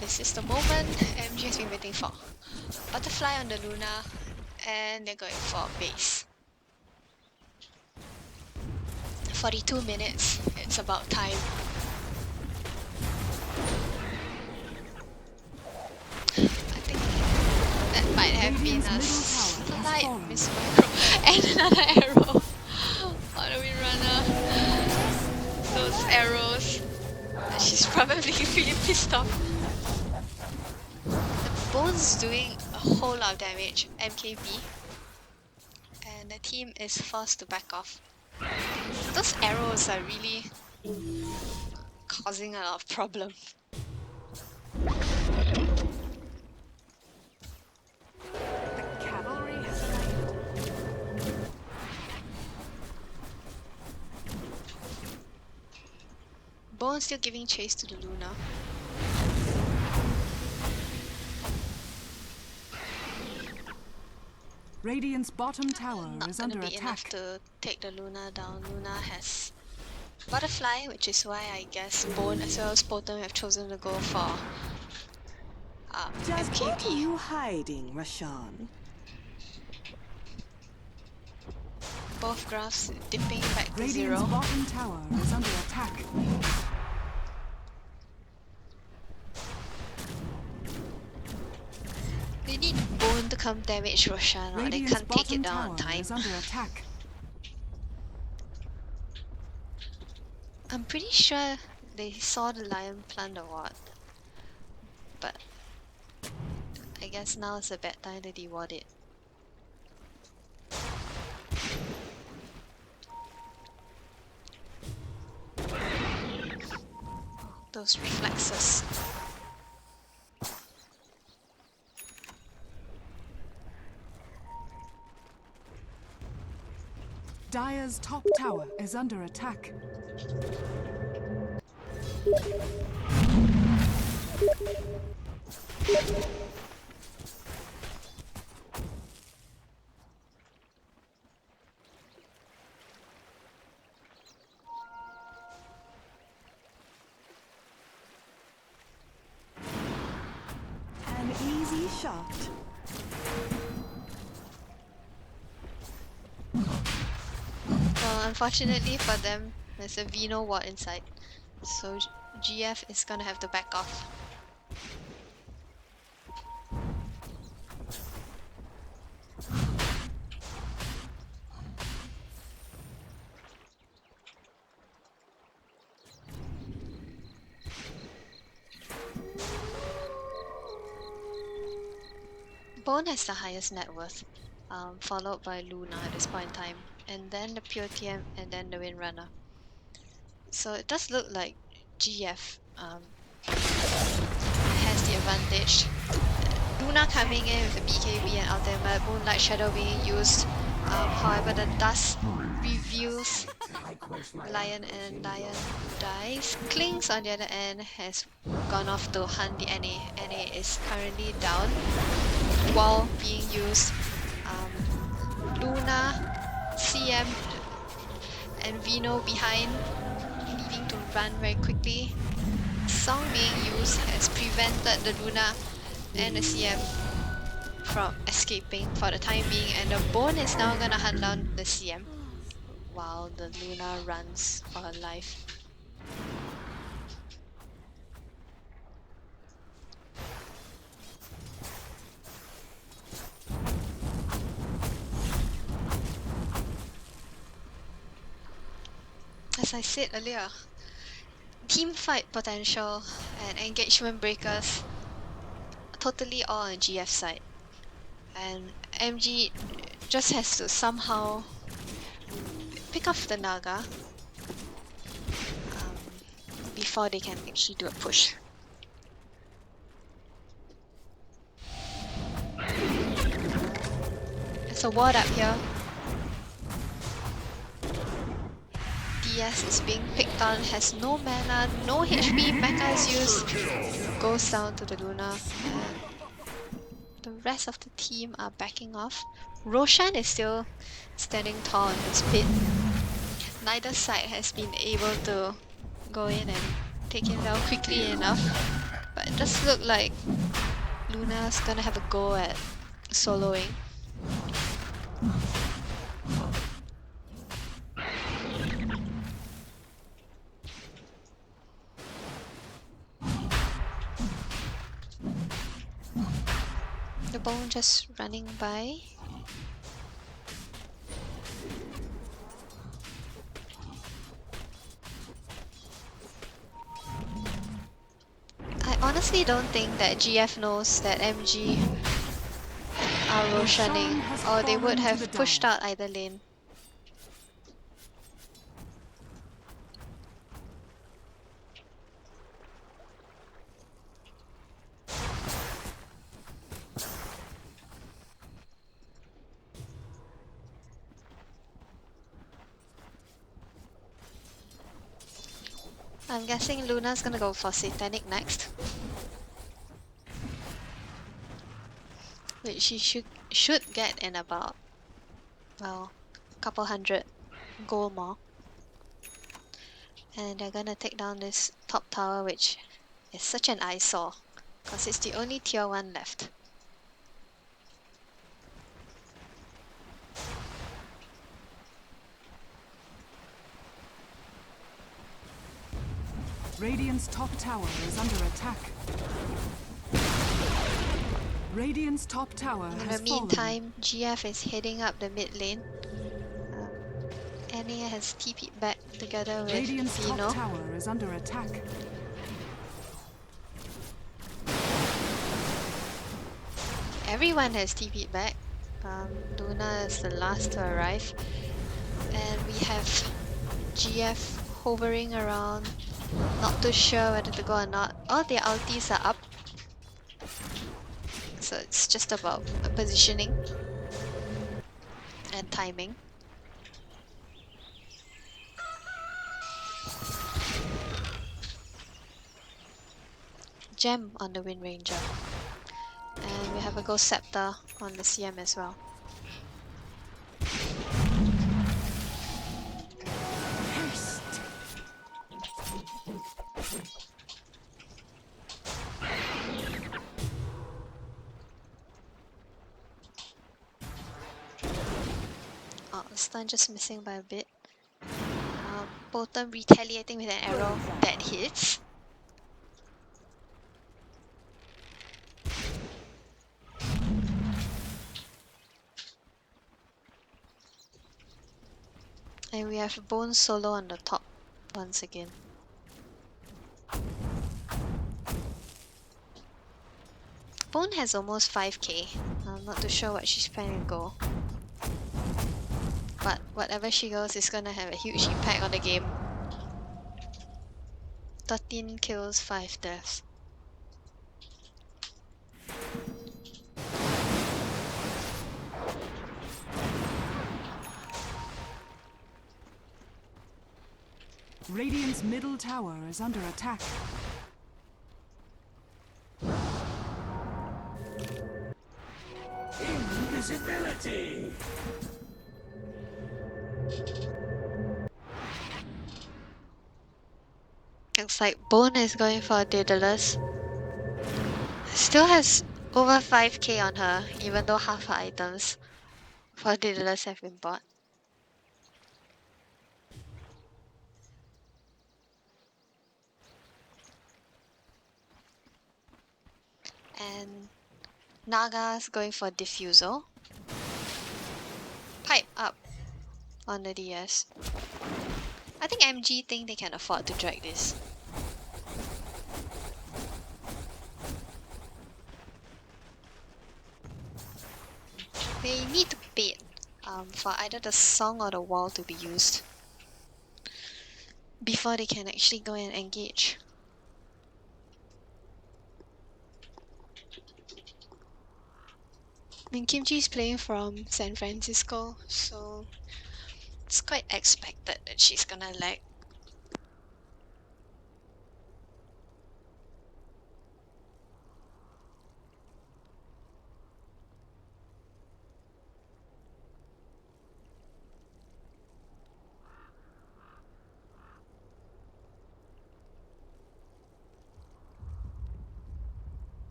this is the moment MG has been waiting for. Butterfly on the Luna, and they're going for base. 42 minutes, it's about time. I think that might have been a slight mismicro. And another arrow on the Wind Runner. Those arrows. She's probably feeling pissed off. The Bone's doing a whole lot of damage, MKB. And the team is forced to back off. Those arrows are really causing a lot of problems. The cavalry has arrived. Bone still giving chase to the Luna. Radiant's bottom tower Not is gonna under be enough attack. to take the Luna down. Luna has Butterfly, which is why I guess Bone as well as Potem have chosen to go for Just what are MKB. you hiding, Rashan? Both graphs dipping back to Radiant's 0. bottom tower is under attack. They need Bone to come damage Roshan, or they Radiant's can't take bottom it down tower on time. is under attack. I'm pretty sure they saw the lion plant the ward, but I guess now is a bad time to deward it. those reflexes. Dire's top tower is under attack. An easy shot. Well, unfortunately for them, there's a Vino ward inside, so GF is gonna have to back off. Bone has the highest net worth, followed by Luna at this point in time, and then the Pure TM, and then the Windrunner. So it does look like GF has the advantage. Luna coming in with the BKB and ultimate, Moonlight Shadow being used. However, the dust reveals Lion and Lion dies. Klings on the other end has gone off to hunt the NA. NA is currently down while being used. Luna, CM, and Vino behind, needing to run very quickly. Song being used has prevented the Luna and the CM from escaping for the time being, and the Bone is now gonna hunt down the CM while the Luna runs for her life. As I said earlier, team fight potential and engagement breakers totally all on GF side, and MG just has to somehow pick off the Naga before they can actually do a push. There's a ward up here. DS is being picked on, has no mana, no HP, mecha is used, goes down to the Luna, and the rest of the team are backing off. Roshan is still standing tall in his pit. Neither side has been able to go in and take him down quickly enough, but it does look like Luna's gonna have a go at soloing. The Bone just running by. I honestly don't think that GF knows that MG are Roshaning, or they would have pushed out either lane. I'm guessing Luna's gonna go for Satanic next, which she should get in about, well, a couple hundred gold more. And they're gonna take down this top tower, which is such an eyesore because it's the only tier 1 left. Radiant's top tower is under attack. Radiant's top tower In has the meantime, GF is heading up the mid lane. NA has TP'd back together with Radiant's Vino. top tower is under attack. Everyone has TP'd back. Luna is the last to arrive. And we have GF hovering around Not too sure whether to go or not. All their ultis are up. So it's just about positioning and timing. Gem on the Wind Ranger. And we have a Ghost Scepter on the CM as well. Haste. Oh, the stun just missing by a bit. Potem retaliating with an arrow that hits. And we have Bone solo on the top once again. Bone has almost 5k. I'm not too sure what she's planning to go. But whatever she goes is gonna have a huge impact on the game. 13 kills, 5 deaths. Radiant's middle tower is under attack. Invisibility! Looks like Bone is going for Daedalus. Still has over 5k on her, even though half her items for Daedalus have been bought. And Naga's going for Diffusal. Pipe up on the DS. I think MG think they can afford to drag this. They need to bait for either the song or the wall to be used before they can actually go and engage. I mean, Kimchi's playing from San Francisco, so it's quite expected that she's gonna lag.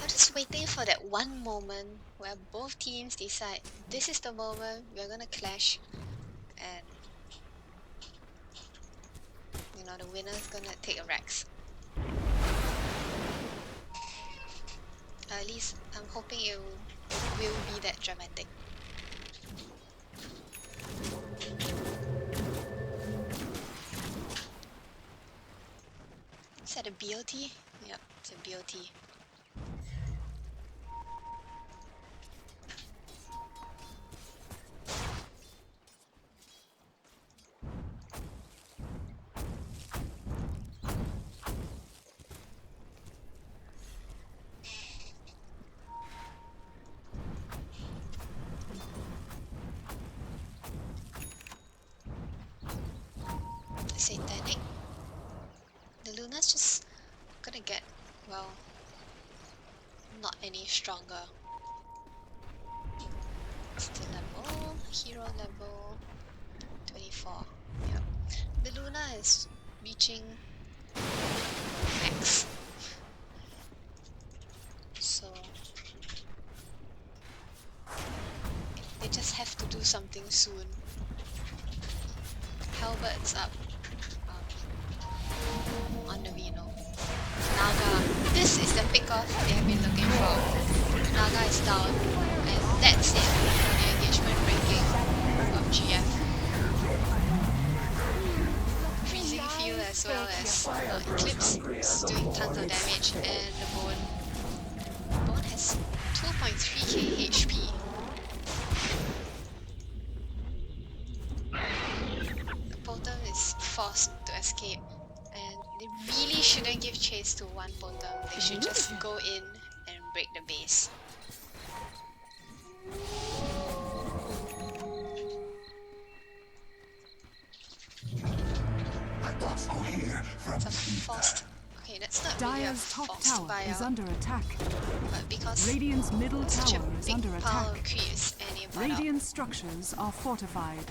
I'm just waiting for that one moment where both teams decide this is the moment we're gonna clash, and you know the winner's gonna take a Rex. At least I'm hoping it will be that dramatic. Is that a BOT? Yep, it's a BOT. satanic. The Luna's just gonna get, well, not any stronger. Still level, hero level 24. Yep. The Luna is reaching max. So they just have to do something soon. Halbert's up on the Vino. Naga, this is the pickoff they have been looking for. Naga is down, and that's it for the engagement ranking of GF. Freezing Field as well as Eclipse is doing tons of damage, and the Bone has 2.3k HP. The Potem is forced to escape, and they really shouldn't give chase to one Potem. They should just go in and break the base. It's a forced. Okay, that's not really a Dire's top forced tower is buyout, under attack. but because Radiant's middle such a tower is big under pile attack. of creeps and they bought out. Radiant structures are fortified.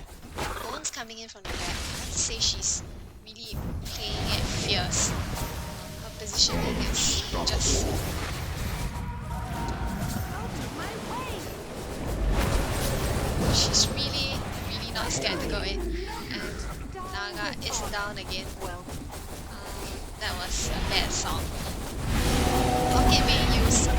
Bone's coming in from the back. I have to say she's really playing it fierce. Her positioning is just... She's really, really not scared to go in. And Naga is down again. Well, that was a bad song. Okay, being used,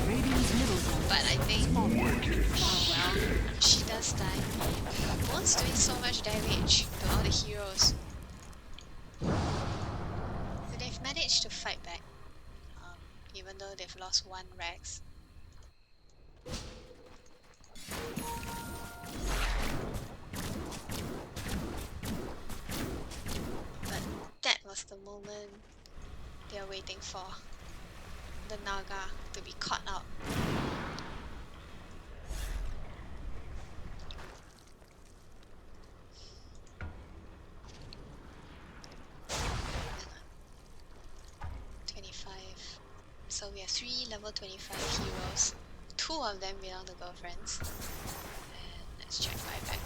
Radiant's middle tower but I think, is falling. well, she does die. But Bone's doing so much damage to all the heroes. But they've managed to fight back, even though they've lost one Rex. But that was the moment they're waiting for. The Naga to be caught out. So we have 3 level 25 heroes. 2 of them belong to girlfriends. And let's check buyback.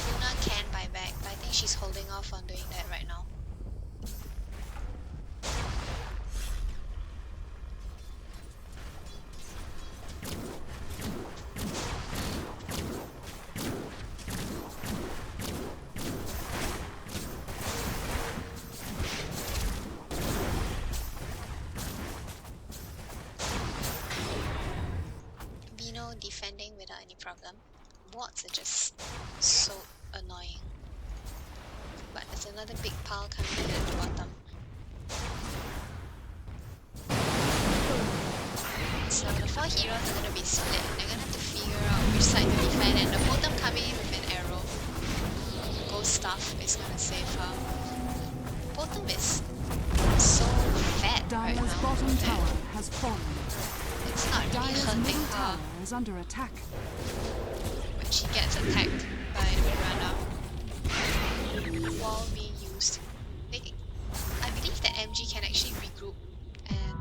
Luna can buy back, but I think she's holding off on doing that right now. Defending without any problem. Wards are just so annoying. But there's another big pile coming in at the bottom. So the 4 heroes are gonna be split. They're gonna have to figure out which side to defend, and the Potem coming in with an arrow. Ghost Staff is gonna save her. Potem is so fat right Dire's now. bottom tower has fallen. It's not really Dire's hurting middle her tower is under attack. when she gets attacked by the Miranda. While being used, I believe that MG can actually regroup and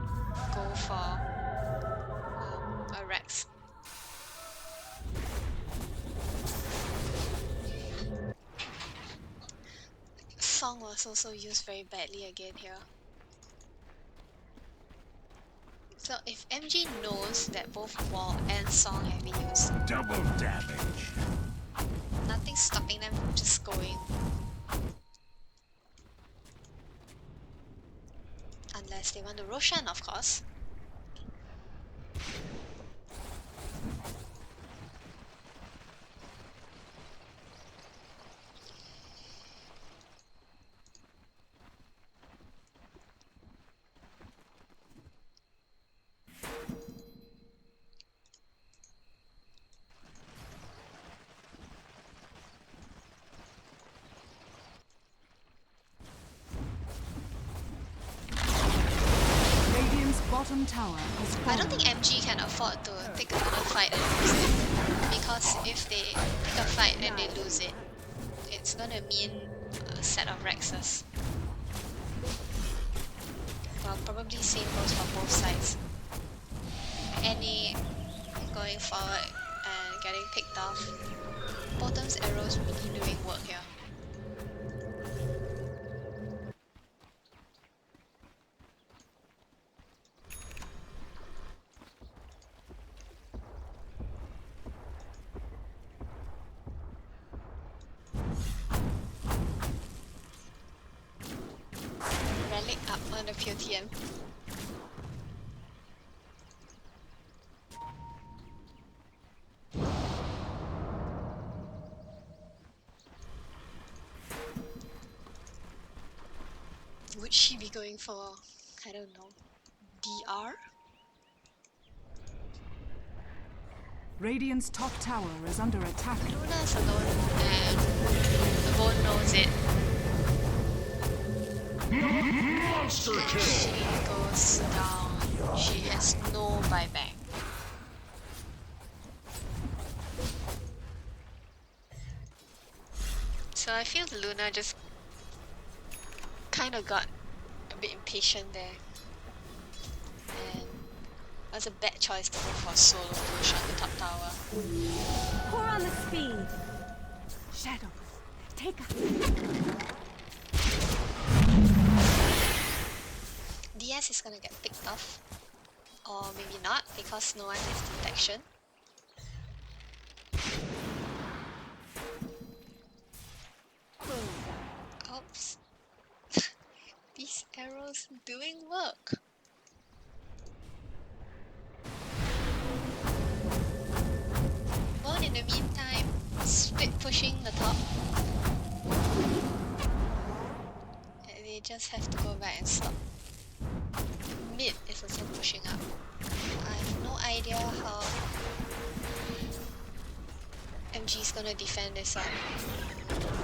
go for a Rex. Song was also used very badly again here. So if MG knows that both Wall and Song have been used, Double damage. nothing's stopping them from just going. Unless they want to Roshan, of course. Bottom tower has fallen. I don't think MG can afford to take another fight and lose it. Because if they take a fight and they lose it, it's gonna mean a set of Rexes. Well, probably same goes for both sides. Any going forward and getting picked off. Bottom's arrows really doing work here. Relic up on the POTM. Would she be going for, I don't know, DR? Radiant's top tower is under attack. Luna's alone and the bone knows it. Monster And kill! she goes down. She has no buyback. So I feel Luna just kind of got a bit impatient there. And it was a bad choice to go for a solo push on the top tower. Pour on the speed. Shadows, take us. DS is gonna get picked off. Or maybe not, because no one has detection. Oops. These arrows doing work. Well, in the meantime, split pushing the top. And they just have to go back and stop. Mid is also pushing up. I have no idea how MG is gonna defend this one.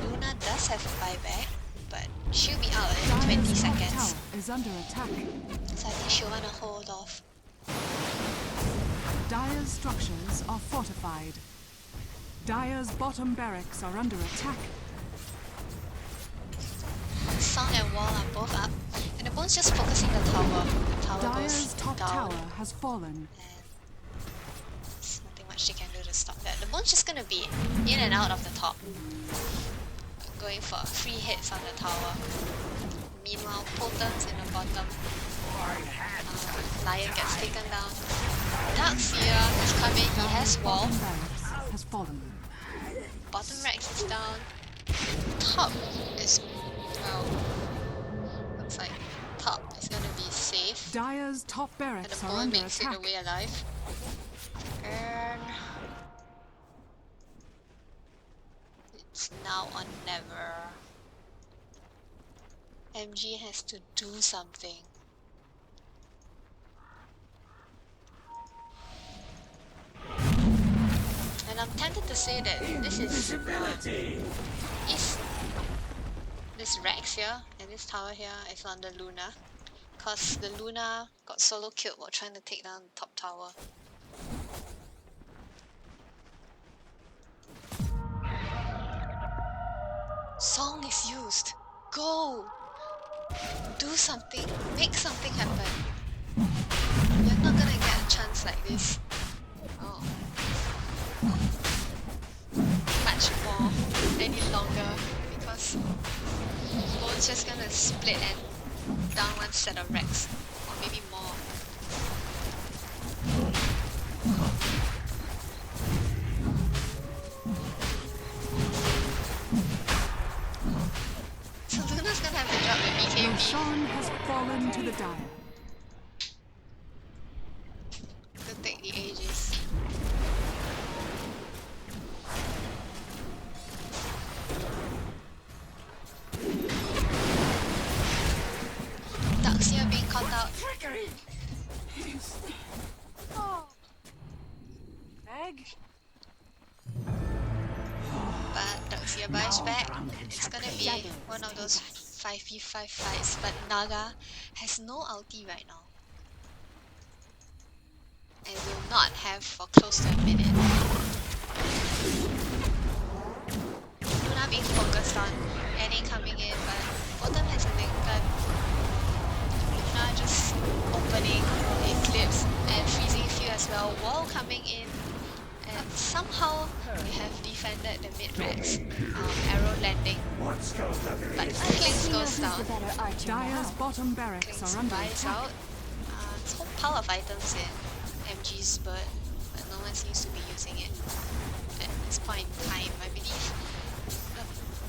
Luna does have a buyback, but she'll be out in 20 Dire's top seconds. tower is under attack. So I think she'll wanna hold off. Dire's structures are fortified. Dire's bottom barracks are under attack. Song and Wall are both up, and the bone's just focusing the tower. The tower Dire's goes top down, tower has fallen. and there's nothing much they can do to stop that. The bone's just gonna be in and out of the top, going for free hits on the tower. Meanwhile, Potent's in the bottom. Lion gets taken down. Darkseer has come in, he has Dire's wall. bottom barracks has fallen. Bottom Rex is down. Top is, well, looks like top is gonna be safe. Dire's top And barracks the are bone under makes it attack. away alive. And it's now or never. MG has to do something. And I'm tempted to say that this is this Rex here and this tower here is on the Luna, cause the Luna got solo killed while trying to take down the top tower. Song is used. Go! Do something. Make something happen. You're not gonna get a chance like this. Oh. Much more any longer, because Bone's just gonna split and down one set of Rex. Or maybe more. So Luna's gonna have to drop the BKB. Roshan has fallen to the Dire. To take the Aegis. Darkseer being caught out. Egg. But Darkseer buys back. It's gonna be one of those 5v5 fights, but Naga has no ulti right now. And will not have for close to a minute. Luna being focused on any coming But Kling's goes Who's down. the better archer Dire's now? bottom barracks Kling's are under buys attack. out. There's a whole pile of items in MG's bird, but no one seems to be using it at this point in time. I believe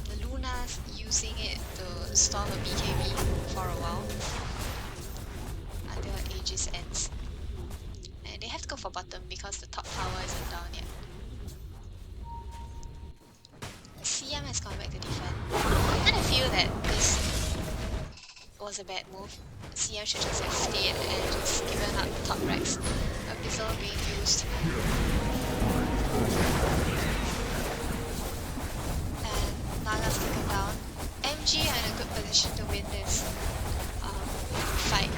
the Luna's using it to store her BKB for a while until Aegis ends. And they have to go for bottom because the top tower isn't down yet. CM has gone back to defend. I kind of feel that this was a bad move. CM should just have stayed and just given up the top racks. Abyssal being used. And Naga's taken down. MG are in a good position to win this fight.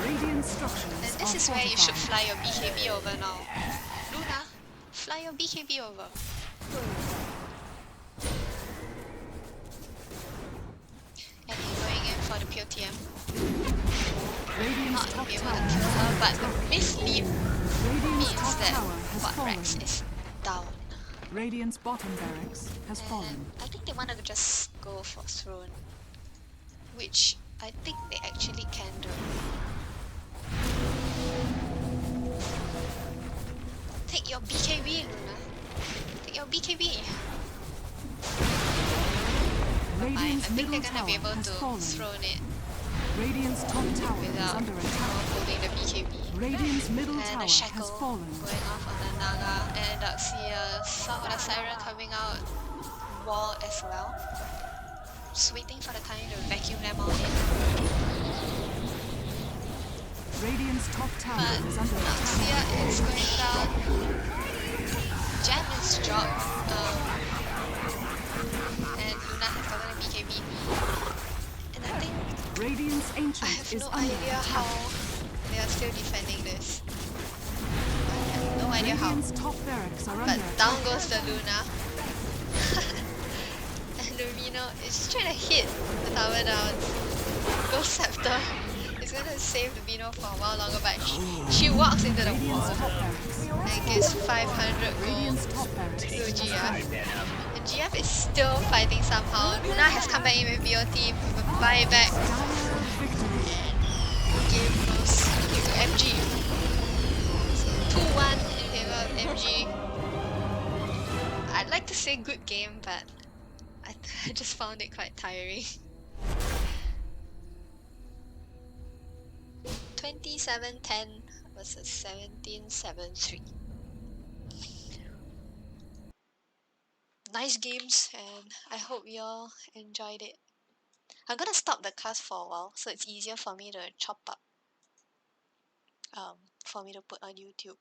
Radiant structures And this are is where you should fortified. fly your BKB over now. Luna, fly your BKB over. And he's going in for the pure TM. Radiant's Not top be able tower to kill is her, under but attack. the mislead Radiant's means top that tower has Bot fallen. Rex is down. Radiant's bottom barracks has fallen. And I think they wanted to just go for throne, which I think they actually can do. Take your BKB, Luna. Take your BKB. Fine, I Radiant's think they're middle gonna be tower able has to fallen. throne it Radiant's top tower is without under attack. holding the BKB. Radiant's middle And tower a shackle has fallen. going off on the Naga, and Darkseer, Song of the Siren coming out, wall as well. Just waiting for the time to vacuum them all in. Radiant's top tower But is under attack. Darkseer is going down. Jam is dropped. And Luna has gotten a BKB. And I think Radiant's I ancient have is no under idea attack. how they are still defending this. I have no idea how. Radiant's top barracks are But under attack. down goes the Luna. And the Reno is just trying to hit the tower down. Ghost Scepter is gonna save the Vino for a while longer, but she walks into the wall Radiant's top barracks. and gives 500 gold Radiant's top barracks to has GF. fallen. And GF is still fighting somehow. Luna has come back in with BOT, with buyback. Dire victory. Game goes to MG. 2-1 in favor of MG. I'd like to say good game, but I just found it quite tiring. 27-10 versus 17-7-3. Nice games, and I hope you all enjoyed it. I'm gonna stop the cast for a while so it's easier for me to chop up for me to put on YouTube.